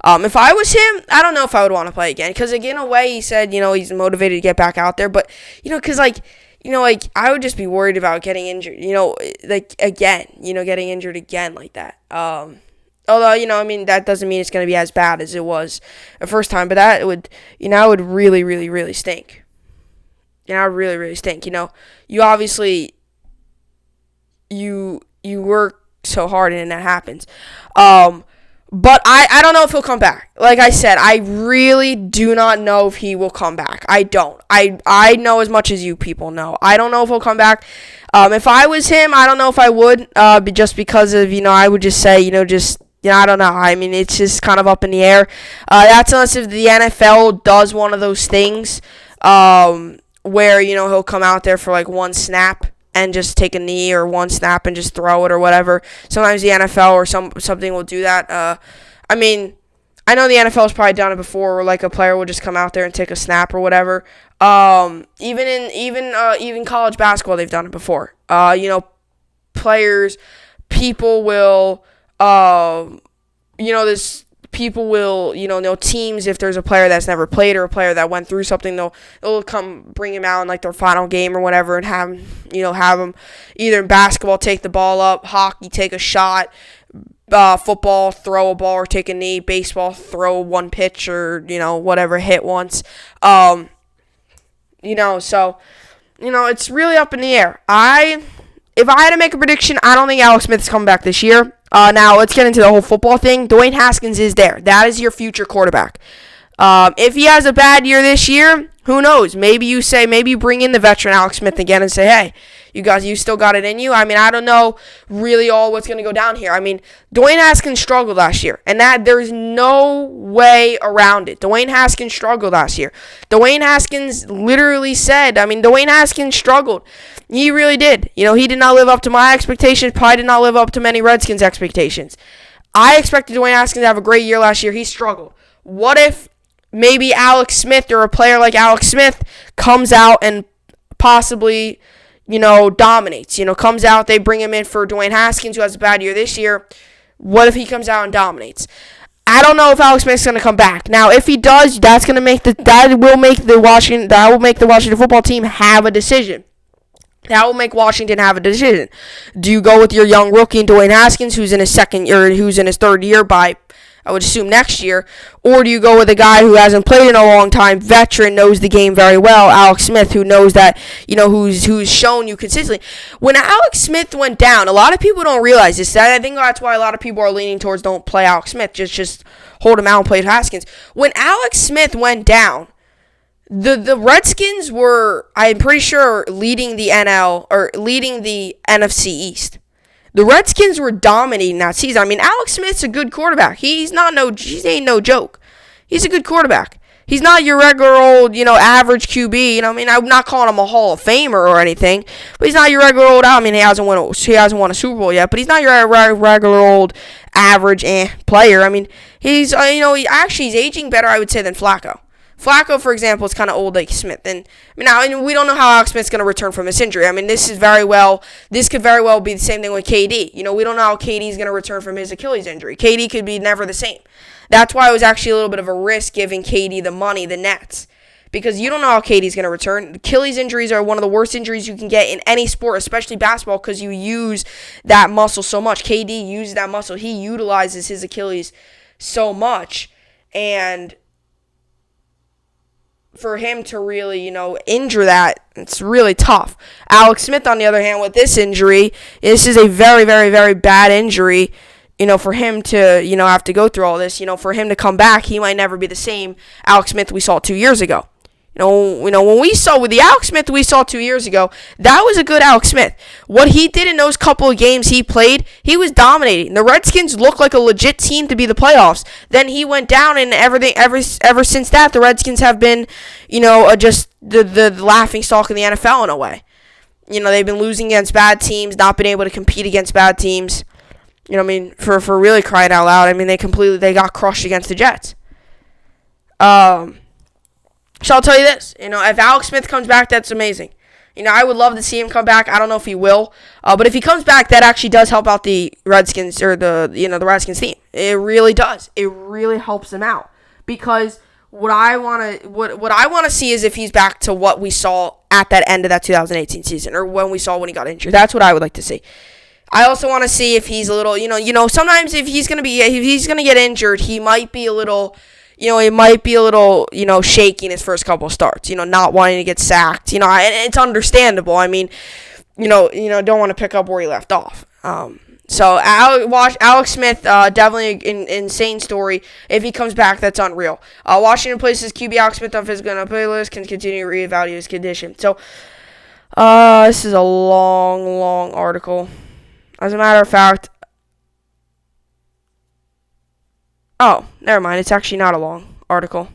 Speaker 1: If I was him, I don't know if I would want to play again, because, in a way, he said, he's motivated to get back out there, but, because, I would just be worried about getting injured, getting injured again like that. Although, I mean, that doesn't mean it's going to be as bad as it was the first time, but that would, would really, really, really stink. Really, really stink. You obviously, you work so hard and that happens. But I don't know if he'll come back. Like I said, I really do not know if he will come back. I don't. I know as much as you people know. I don't know if he'll come back. If I was him, I don't know if I would, just because of, I would just say, I don't know. I mean, it's just kind of up in the air. That's unless if the NFL does one of those things, where, he'll come out there for, one snap and just take a knee, or one snap and just throw it or whatever. Sometimes the NFL or something will do that. I mean, I know the NFL has probably done it before, where, a player will just come out there and take a snap or whatever. Even college basketball, they've done it before. People will, teams, if there's a player that's never played or a player that went through something, they'll come bring him out in their final game or whatever, and have him either in basketball take the ball up, hockey take a shot, football throw a ball or take a knee, baseball throw one pitch or whatever, hit once. So it's really up in the air. If I had to make a prediction, I don't think Alex Smith's coming back this year. Now, let's get into the whole football thing. Dwayne Haskins is there. That is your future quarterback. If he has a bad year this year, who knows? Maybe you bring in the veteran Alex Smith again and say, hey, you guys, you still got it in you. I mean, I don't know really all what's going to go down here. I mean, Dwayne Haskins struggled last year, and that there's no way around it. Dwayne Haskins struggled last year. Dwayne Haskins literally said, Dwayne Haskins struggled. He really did. He did not live up to my expectations, probably did not live up to many Redskins' expectations. I expected Dwayne Haskins to have a great year last year. He struggled. What if maybe Alex Smith or a player like Alex Smith comes out and possibly dominates, comes out, they bring him in for Dwayne Haskins, who has a bad year this year. What if he comes out and dominates? I don't know if Alex Smith's going to come back. Now, if he does, that will make the Washington football team have a decision. That will make Washington have a decision. Do you go with your young rookie Dwayne Haskins, who's in his third year by, I would assume, next year, or do you go with a guy who hasn't played in a long time, veteran, knows the game very well, Alex Smith, who knows that, who's shown you consistently. When Alex Smith went down, a lot of people don't realize this. I think that's why a lot of people are leaning towards don't play Alex Smith, just hold him out and play Haskins. When Alex Smith went down, the Redskins were, I'm pretty sure, leading the NFC East. The Redskins were dominating that season. Alex Smith's a good quarterback. He ain't no joke. He's a good quarterback. He's not your regular old, average QB. I'm not calling him a Hall of Famer or anything, but he's not your regular old. He hasn't won a Super Bowl yet, but he's not your regular old average player. He's he's aging better, I would say, than Flacco. Flacco, for example, is kind of old like Smith. And now we don't know how Alex Smith's going to return from his injury. This could very well be the same thing with KD. We don't know how KD is going to return from his Achilles injury. KD could be never the same. That's why it was actually a little bit of a risk giving KD the money, the Nets. Because you don't know how KD's going to return. Achilles injuries are one of the worst injuries you can get in any sport, especially basketball, because you use that muscle so much. KD uses that muscle. He utilizes his Achilles so much. And for him to really, injure that, it's really tough. Alex Smith, on the other hand, with this injury, this is a very, very, very bad injury. For him to, have to go through all this, for him to come back, he might never be the same Alex Smith we saw 2 years ago. When we saw with the Alex Smith we saw 2 years ago, that was a good Alex Smith. What he did in those couple of games he played, he was dominating. The Redskins looked like a legit team to be the playoffs. Then he went down, and everything ever since that, the Redskins have been, just the laughing stock in the NFL in a way. They've been losing against bad teams, not been able to compete against bad teams. For really crying out loud, they got crushed against the Jets. So I'll tell you this, if Alex Smith comes back, that's amazing. I would love to see him come back. I don't know if he will, but if he comes back, that actually does help out the Redskins or the Redskins team. It really does. It really helps them out because what I want to see is if he's back to what we saw at that end of that 2018 season or when he got injured. That's what I would like to see. I also want to see if he's a little, sometimes if he's gonna get injured, he might be a little. It might be a little, shaky in his first couple of starts, not wanting to get sacked, and it's understandable. Don't want to pick up where he left off. So Alex Smith, definitely an insane story. If he comes back, that's unreal. Washington places QB Alex Smith on physical and playlist, can continue to reevaluate his condition. So, this is a long, long article. As a matter of fact, oh, never mind. It's actually not a long article.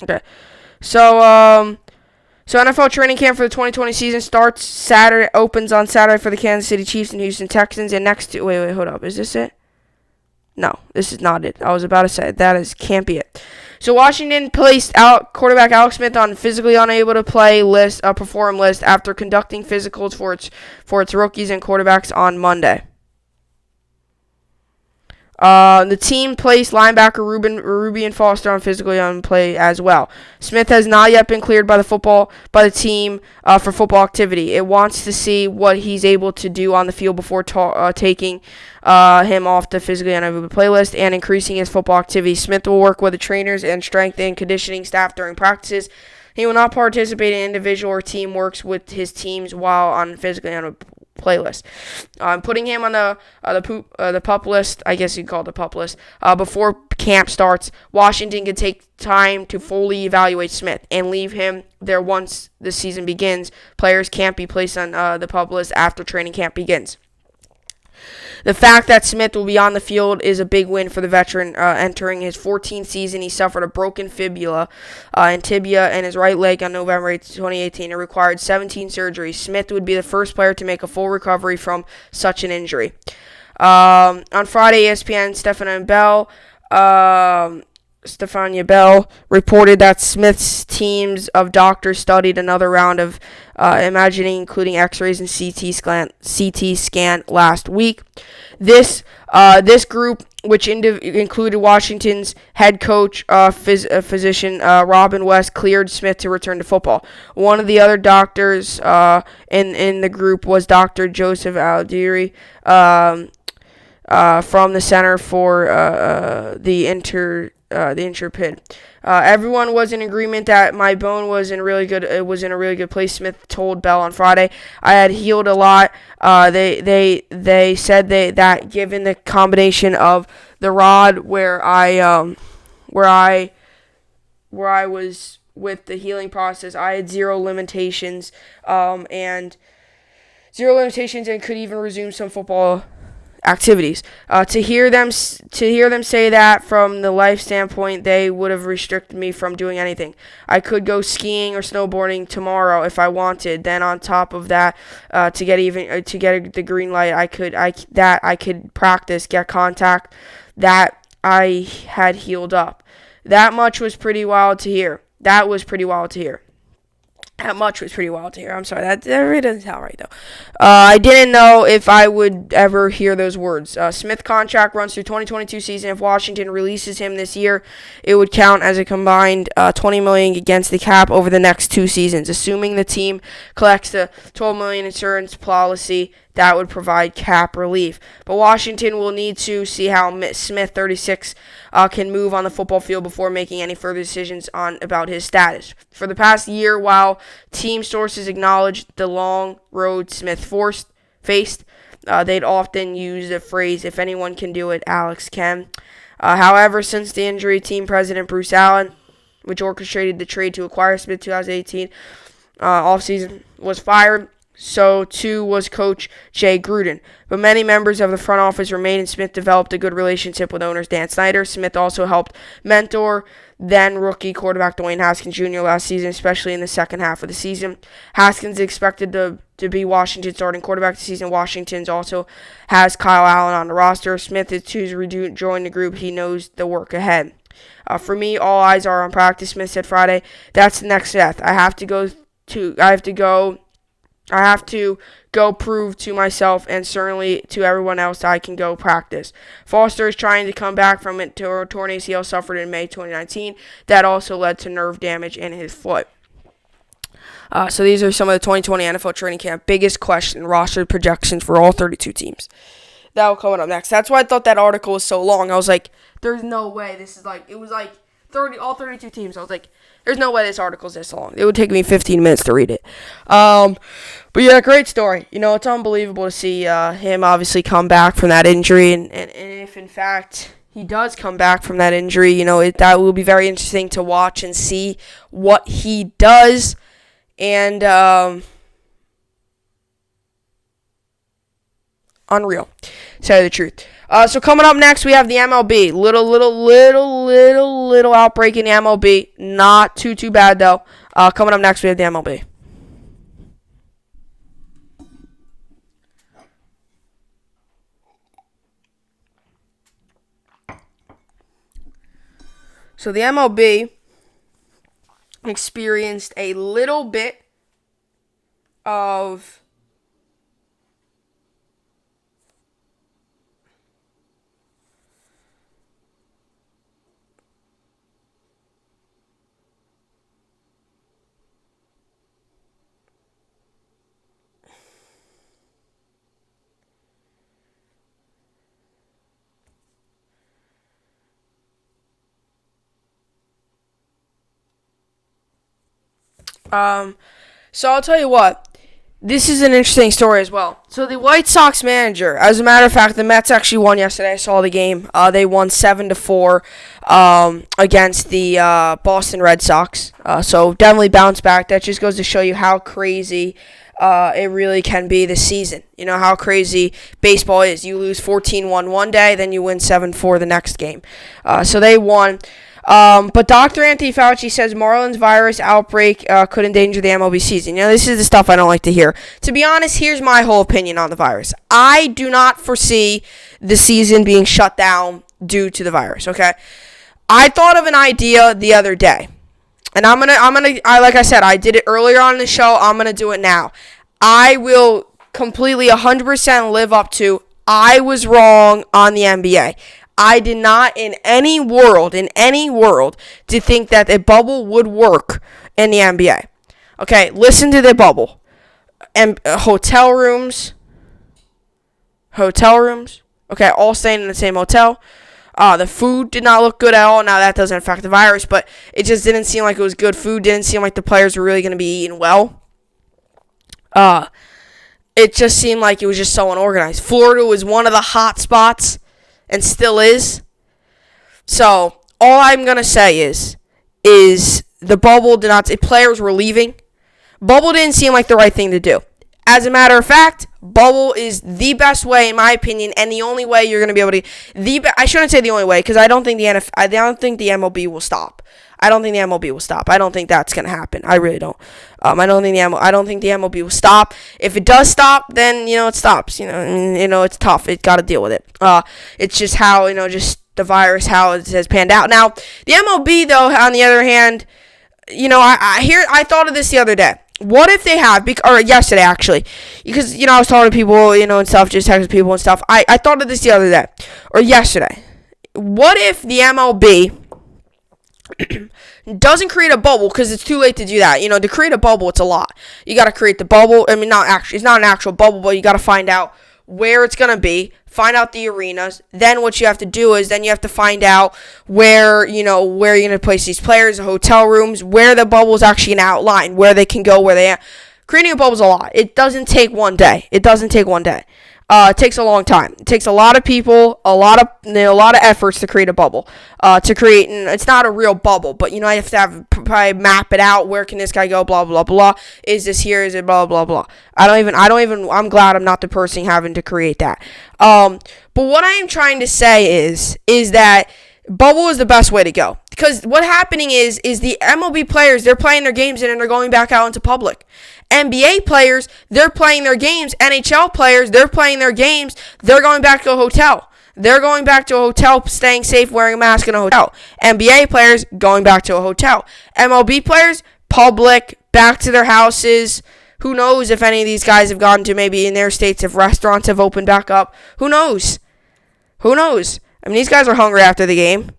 Speaker 1: Okay. So NFL training camp for the 2020 season starts Saturday, opens on Saturday for the Kansas City Chiefs and Houston Texans. And wait, hold up. Is this it? No, this is not it. I was about to say can't be it. So Washington placed quarterback Alex Smith on physically unable to play perform list after conducting physicals for its rookies and quarterbacks on Monday. The team placed linebacker Ruben Foster on physically unplay as well. Smith has not yet been cleared by the team for football activity. It wants to see what he's able to do on the field before taking him off the physically unable to play list and increasing his football activity. Smith will work with the trainers and strength and conditioning staff during practices. He will not participate in individual or team works with his teams while on physically unable playlist. Putting him on the pup list, I guess you'd call it the pup list, before camp starts. Washington can take time to fully evaluate Smith and leave him there once the season begins. Players can't be placed on the pup list after training camp begins. The fact that Smith will be on the field is a big win for the veteran. Entering his 14th season, he suffered a broken fibula and tibia in his right leg on November 8, 2018. It required 17 surgeries. Smith would be the first player to make a full recovery from such an injury. On Friday, ESPN Stefania Bell reported that Smith's teams of doctors studied another round of imaging, including X-rays and CT scan last week. This group, which included Washington's head coach, physician Robin West, cleared Smith to return to football. One of the other doctors in the group was Dr. Joseph Aldiri from the Center for the Intrepid. Everyone was in agreement that my bone was in a really good place. Smith told Bell on Friday, "I had healed a lot." They said that given the combination of the rod where I was with the healing process, I had zero limitations and could even resume some football activities. To hear them say that from the life standpoint, they would have restricted me from doing anything. I could go skiing or snowboarding tomorrow if I wanted. Then on top of that, to get the green light, I could practice, get contact. That I had healed up. That much was pretty wild to hear. That much was pretty wild to hear. I'm sorry, that really doesn't sound right, though. I didn't know if I would ever hear those words. Smith contract runs through 2022 season. If Washington releases him this year, it would count as a combined $20 million against the cap over the next 2 seasons. Assuming the team collects the $12 million insurance policy, that would provide cap relief. But Washington will need to see how Smith, 36, can move on the football field before making any further decisions about his status. For the past year, while team sources acknowledged the long road Smith faced, they'd often use the phrase, "If anyone can do it, Alex can." However, since the injury, team president Bruce Allen, which orchestrated the trade to acquire Smith 2018 offseason, was fired. So too was coach Jay Gruden. But many members of the front office remained, and Smith developed a good relationship with owners Dan Snyder. Smith also helped mentor then rookie quarterback Dwayne Haskins Jr. last season, especially in the second half of the season. Haskins is expected to be Washington's starting quarterback this season. Washington also has Kyle Allen on the roster. Smith is to rejoin the group. He knows the work ahead. For me, all eyes are on practice, Smith said Friday. That's the next step. I have to go prove to myself and certainly to everyone else I can go practice. Foster is trying to come back from a torn ACL suffered in May 2019. That also led to nerve damage in his foot. So these are some of the 2020 NFL training camp biggest question roster projections for all 32 teams. That will come up next. That's why I thought that article was so long. I was like, there's no way this is like, it was like all 32 teams. I was like, there's no way this article's this long. It would take me 15 minutes to read it. But yeah, great story. It's unbelievable to see him obviously come back from that injury. And if, in fact, he does come back from that injury, that will be very interesting to watch and see what he does. And unreal, to tell you the truth. So coming up next, we have the MLB. Little outbreak in the MLB. Not too bad, though. Coming up next, we have the MLB. So the MLB experienced a little bit of so I'll tell you what. This is an interesting story as well. So the White Sox manager, as a matter of fact, the Mets actually won yesterday. I saw the game. They won 7-4 against the Boston Red Sox. So definitely bounce back. That just goes to show you how crazy it really can be this season. You know how crazy baseball is. You lose 14-1 one day, then you win 7-4 the next game. So they won. But Dr. Anthony Fauci says Marlins virus outbreak could endanger the MLB season. You know, this is the stuff I don't like to hear. To be honest, here's my whole opinion on the virus. I do not foresee the season being shut down due to the virus, okay? I thought of an idea the other day. And like I said, I did it earlier on in the show. I'm going to do it now. I will completely 100% live up to I was wrong on the NBA. I did not in any world, to think that a bubble would work in the NBA. Okay, listen to the bubble. And hotel rooms. Okay, all staying in the same hotel. The food did not look good at all. Now, that doesn't affect the virus, but it just didn't seem like it was good food. Didn't seem like the players were really going to be eating well. It just seemed like it was just so unorganized. Florida was one of the hot spots. And still is. So, all I'm going to say is the bubble did not, players were leaving. Bubble didn't seem like the right thing to do. As a matter of fact, bubble is the best way, in my opinion, and the only way you're going to be able to, I shouldn't say the only way, because I don't think the MLB will stop. I don't think that's going to happen. I really don't. I don't think the MLB will stop. If it does stop, then, it stops. It's tough. It's got to deal with it. It's just how, just the virus, how it has panned out. Now, the MLB, though, on the other hand, I thought of this the other day. What if they have, or yesterday, actually, because, I was talking to people, and stuff, just texting people and stuff. I thought of this the other day, or yesterday. What if the MLB doesn't create a bubble, because it's too late to do that. To create a bubble, it's a lot. You got to create the bubble. I mean, it's not an actual bubble, but you got to find out where it's going to be, find out the arenas. Then what you have to do is you have to find out where you're going to place these players, the hotel rooms, where the bubble is actually going to outline, where they can go, where they are. Creating a bubble is a lot. It doesn't take one day. It takes a long time. It takes a lot of people, a lot of efforts to create a bubble. And it's not a real bubble, but I have to probably map it out. Where can this guy go? Blah blah blah. Is this here? Is it blah blah blah? I'm glad I'm not the person having to create that. But what I am trying to say is that bubble is the best way to go. Because what's happening is the MLB players, they're playing their games and then they're going back out into public. NBA players, they're playing their games. NHL players, they're playing their games. They're going back to a hotel. Staying safe, wearing a mask in a hotel. NBA players, going back to a hotel. MLB players, public, back to their houses. Who knows if any of these guys have gone to maybe in their states, if restaurants have opened back up. Who knows? I mean, these guys are hungry after the game.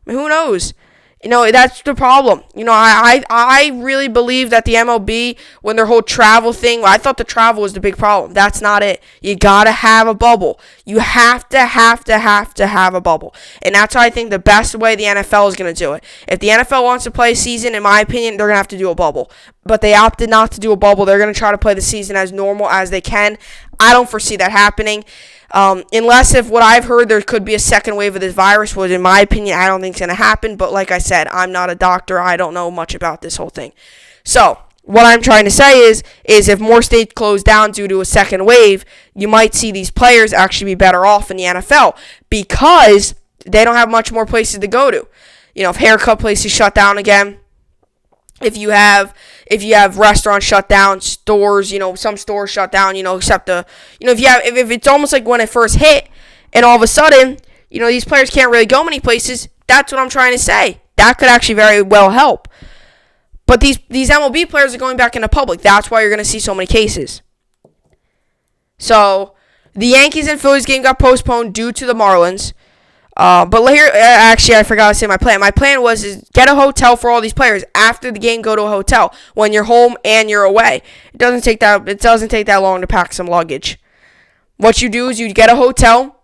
Speaker 1: I mean, who knows? That's the problem. I really believe that the MLB, when their whole travel thing, I thought the travel was the big problem. That's not it. You gotta have a bubble. You have to have a bubble. And that's how I think the best way the NFL is going to do it. If the NFL wants to play a season, in my opinion, they're going to have to do a bubble. But they opted not to do a bubble. They're going to try to play the season as normal as they can. I don't foresee that happening. Unless if what I've heard there could be a second wave of this virus, which in my opinion I don't think is going to happen. But like I said, I'm not a doctor. I don't know much about this whole thing. So what I'm trying to say is if more states close down due to a second wave, you might see these players actually be better off in the NFL because they don't have much more places to go to. If haircut places shut down again, if you have restaurants shut down, stores, some stores shut down, except if it's almost like when it first hit and all of a sudden, these players can't really go many places. That's what I'm trying to say. That could actually very well help. But these MLB players are going back into public. That's why you're going to see so many cases. So the Yankees and Phillies game got postponed due to the Marlins. But here, actually, I forgot to say my plan. My plan was get a hotel for all these players. After the game, go to a hotel when you're home and you're away. It doesn't take that long to pack some luggage. What you do is you get a hotel.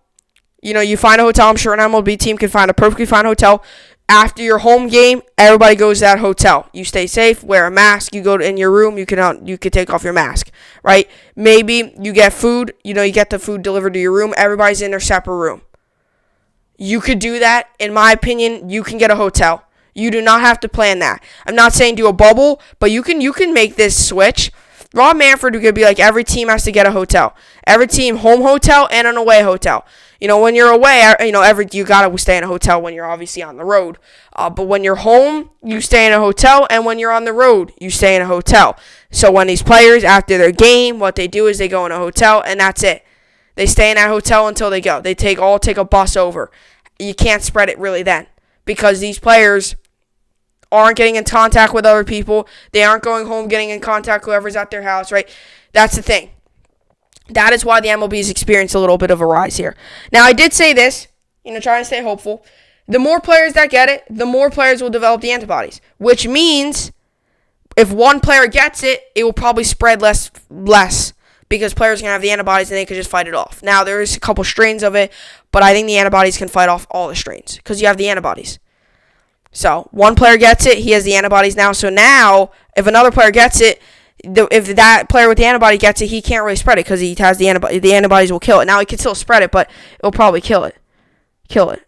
Speaker 1: You find a hotel. I'm sure an MLB team can find a perfectly fine hotel. After your home game, everybody goes to that hotel. You stay safe, wear a mask. You go in your room, you can take off your mask, right? Maybe you get food. You get the food delivered to your room. Everybody's in their separate room. You could do that. In my opinion, you can get a hotel. You do not have to plan that. I'm not saying do a bubble, but you can make this switch. Rob Manfred could be like, every team has to get a hotel. Every team, home hotel and an away hotel. When you're away, you gotta stay in a hotel when you're obviously on the road. But when you're home, you stay in a hotel, and when you're on the road, you stay in a hotel. So when these players, after their game, what they do is they go in a hotel, and that's it. They stay in that hotel until they go. They all take a bus over. You can't spread it really then, because these players aren't getting in contact with other people. They aren't going home getting in contact with whoever's at their house, right? That's the thing. That is why the MLB's experienced a little bit of a rise here. Now, I did say this, trying to stay hopeful. The more players that get it, the more players will develop the antibodies, which means if one player gets it, it will probably spread less because players can have the antibodies and they can just fight it off. Now, there is a couple strains of it, but I think the antibodies can fight off all the strains because you have the antibodies. So, one player gets it, he has the antibodies now. So now, if another player gets it, if that player with the antibody gets it, he can't really spread it because he has the antibody. The antibodies will kill it. Now, he can still spread it, but it'll probably kill it.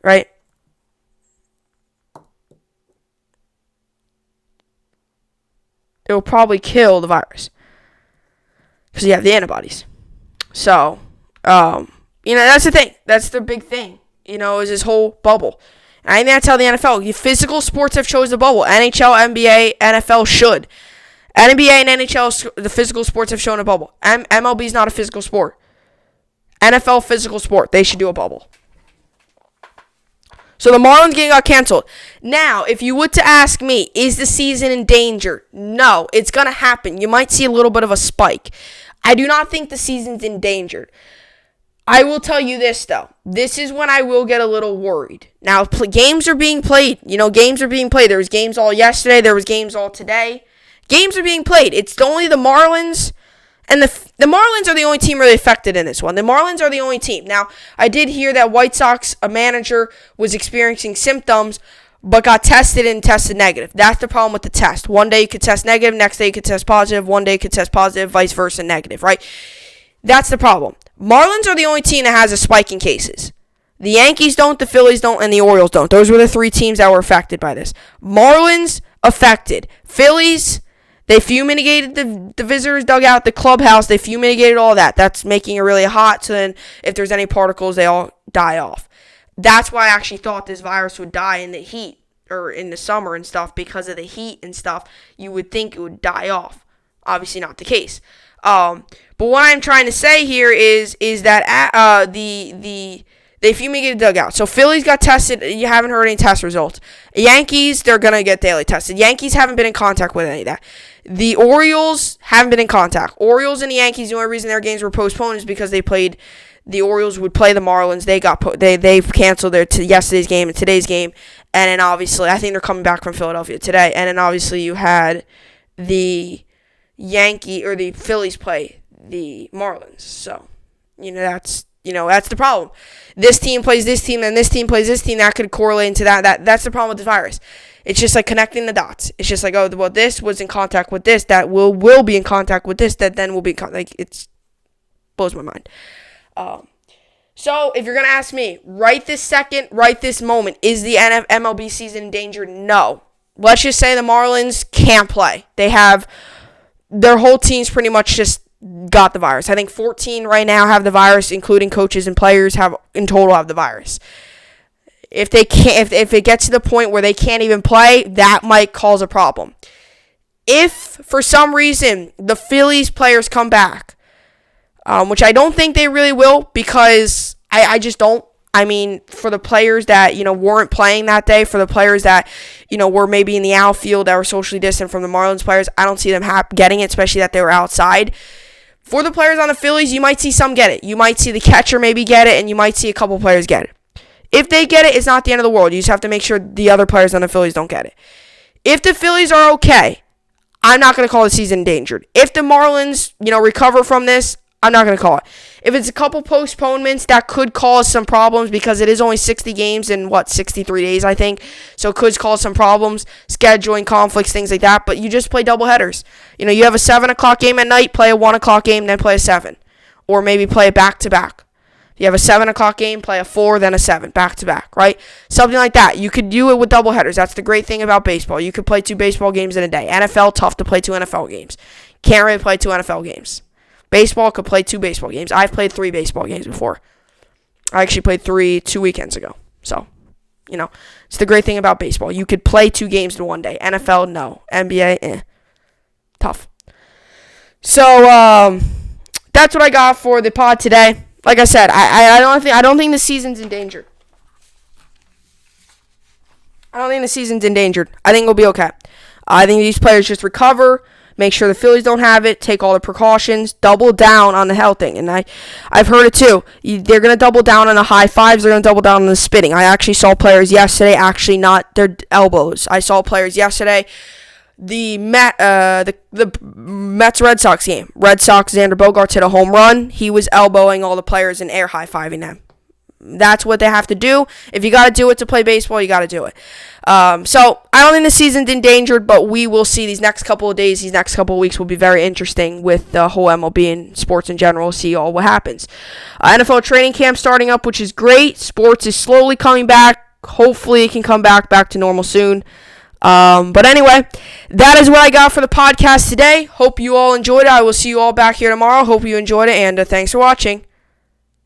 Speaker 1: Right? It will probably kill the virus because you have the antibodies. So, that's the thing. That's the big thing, is this whole bubble. And I think that's how the NFL, physical sports have chose the bubble. NHL, NBA, NFL should. NBA and NHL, the physical sports have shown a bubble. MLB is not a physical sport. NFL, physical sport. They should do a bubble. So the Marlins game got canceled. Now, if you were to ask me, is the season in danger? No, it's going to happen. You might see a little bit of a spike. I do not think the season's endangered. I will tell you this, though. This is when I will get a little worried. Now, games are being played. Games are being played. There was games all yesterday. There was games all today. Games are being played. It's only the Marlins, and the Marlins are the only team really affected in this one. The Marlins are the only team. Now, I did hear that White Sox, a manager, was experiencing symptoms, but got tested and tested negative. That's the problem with the test. One day you could test negative, next day you could test positive, one day you could test positive, vice versa, negative, right? That's the problem. Marlins are the only team that has a spike in cases. The Yankees don't, the Phillies don't, and the Orioles don't. Those were the three teams that were affected by this. Marlins, affected. Phillies, they fumigated the visitors' dugout, the clubhouse. They fumigated all that. That's making it really hot, so then if there's any particles, they all die off. That's why I actually thought this virus would die in the heat or in the summer and stuff because of the heat and stuff. You would think it would die off. Obviously not the case. But what I'm trying to say here is that they fumigated the dugout. So Phillies got tested. You haven't heard any test results. Yankees, they're going to get daily tested. Yankees haven't been in contact with any of that. The Orioles haven't been in contact. Orioles and the Yankees, the only reason their games were postponed is because the Orioles would play the Marlins. They've canceled their yesterday's game and today's game. And then obviously, I think they're coming back from Philadelphia today. And then obviously you had the the Phillies play the Marlins. So, that's the problem. This team plays this team, and this team plays this team. That could correlate into that. That's the problem with the virus. It's just like connecting the dots. It's just like, oh, well, this was in contact with this. That will be in contact with this. That then will be it blows my mind. So if you're gonna ask me, right this second, right this moment, is the MLB season in danger? No. Let's just say the Marlins can't play. They have their whole team's pretty much just got the virus. I think 14 right now have the virus, including coaches and players have the virus. If they can't, if it gets to the point where they can't even play, that might cause a problem. If for some reason the Phillies players come back, which I don't think they really will, because I just don't. I mean, for the players that, weren't playing that day, for the players that, were maybe in the outfield that were socially distant from the Marlins players, I don't see them getting it, especially that they were outside. For the players on the Phillies, you might see some get it. You might see the catcher maybe get it, and you might see a couple players get it. If they get it, it's not the end of the world. You just have to make sure the other players on the Phillies don't get it. If the Phillies are okay, I'm not going to call the season endangered. If the Marlins, recover from this, I'm not going to call it. if it's a couple postponements, that could cause some problems because it is only 60 games in, 63 days, I think. So it could cause some problems, scheduling conflicts, things like that. But you just play doubleheaders. You have a 7 o'clock game at night, play a 1 o'clock game, then play a 7. Or maybe play a back-to-back. You have a 7 o'clock game, play a 4, then a 7, back-to-back, right? Something like that. You could do it with doubleheaders. That's the great thing about baseball. You could play 2 baseball games in a day. NFL, tough to play 2 NFL games. Can't really play 2 NFL games. Baseball could play 2 baseball games. I've played 3 baseball games before. I actually played 3 2 weekends ago. So, it's the great thing about baseball. You could play 2 games in one day. NFL, no. NBA, tough. So, that's what I got for the pod today. Like I said, I don't think the season's endangered. I think it'll be okay. I think these players just recover, make sure the Phillies don't have it, take all the precautions, double down on the health thing. And I've heard it too. They're going to double down on the high fives. They're going to double down on the spitting. I actually saw players yesterday, actually not their elbows. I saw players yesterday. The Mets Red Sox game. Red Sox, Xander Bogaerts hit a home run. He was elbowing all the players and air high-fiving them. That's what they have to do. If you got to do it to play baseball, you got to do it. So I don't think the season's endangered, but we will see these next couple of days, these next couple of weeks will be very interesting with the whole MLB and sports in general. See all what happens. NFL training camp starting up, which is great. Sports is slowly coming back. Hopefully it can come back to normal soon. But anyway, that is what I got for the podcast today. Hope you all enjoyed it. I will see you all back here tomorrow. Hope you enjoyed it, and thanks for watching.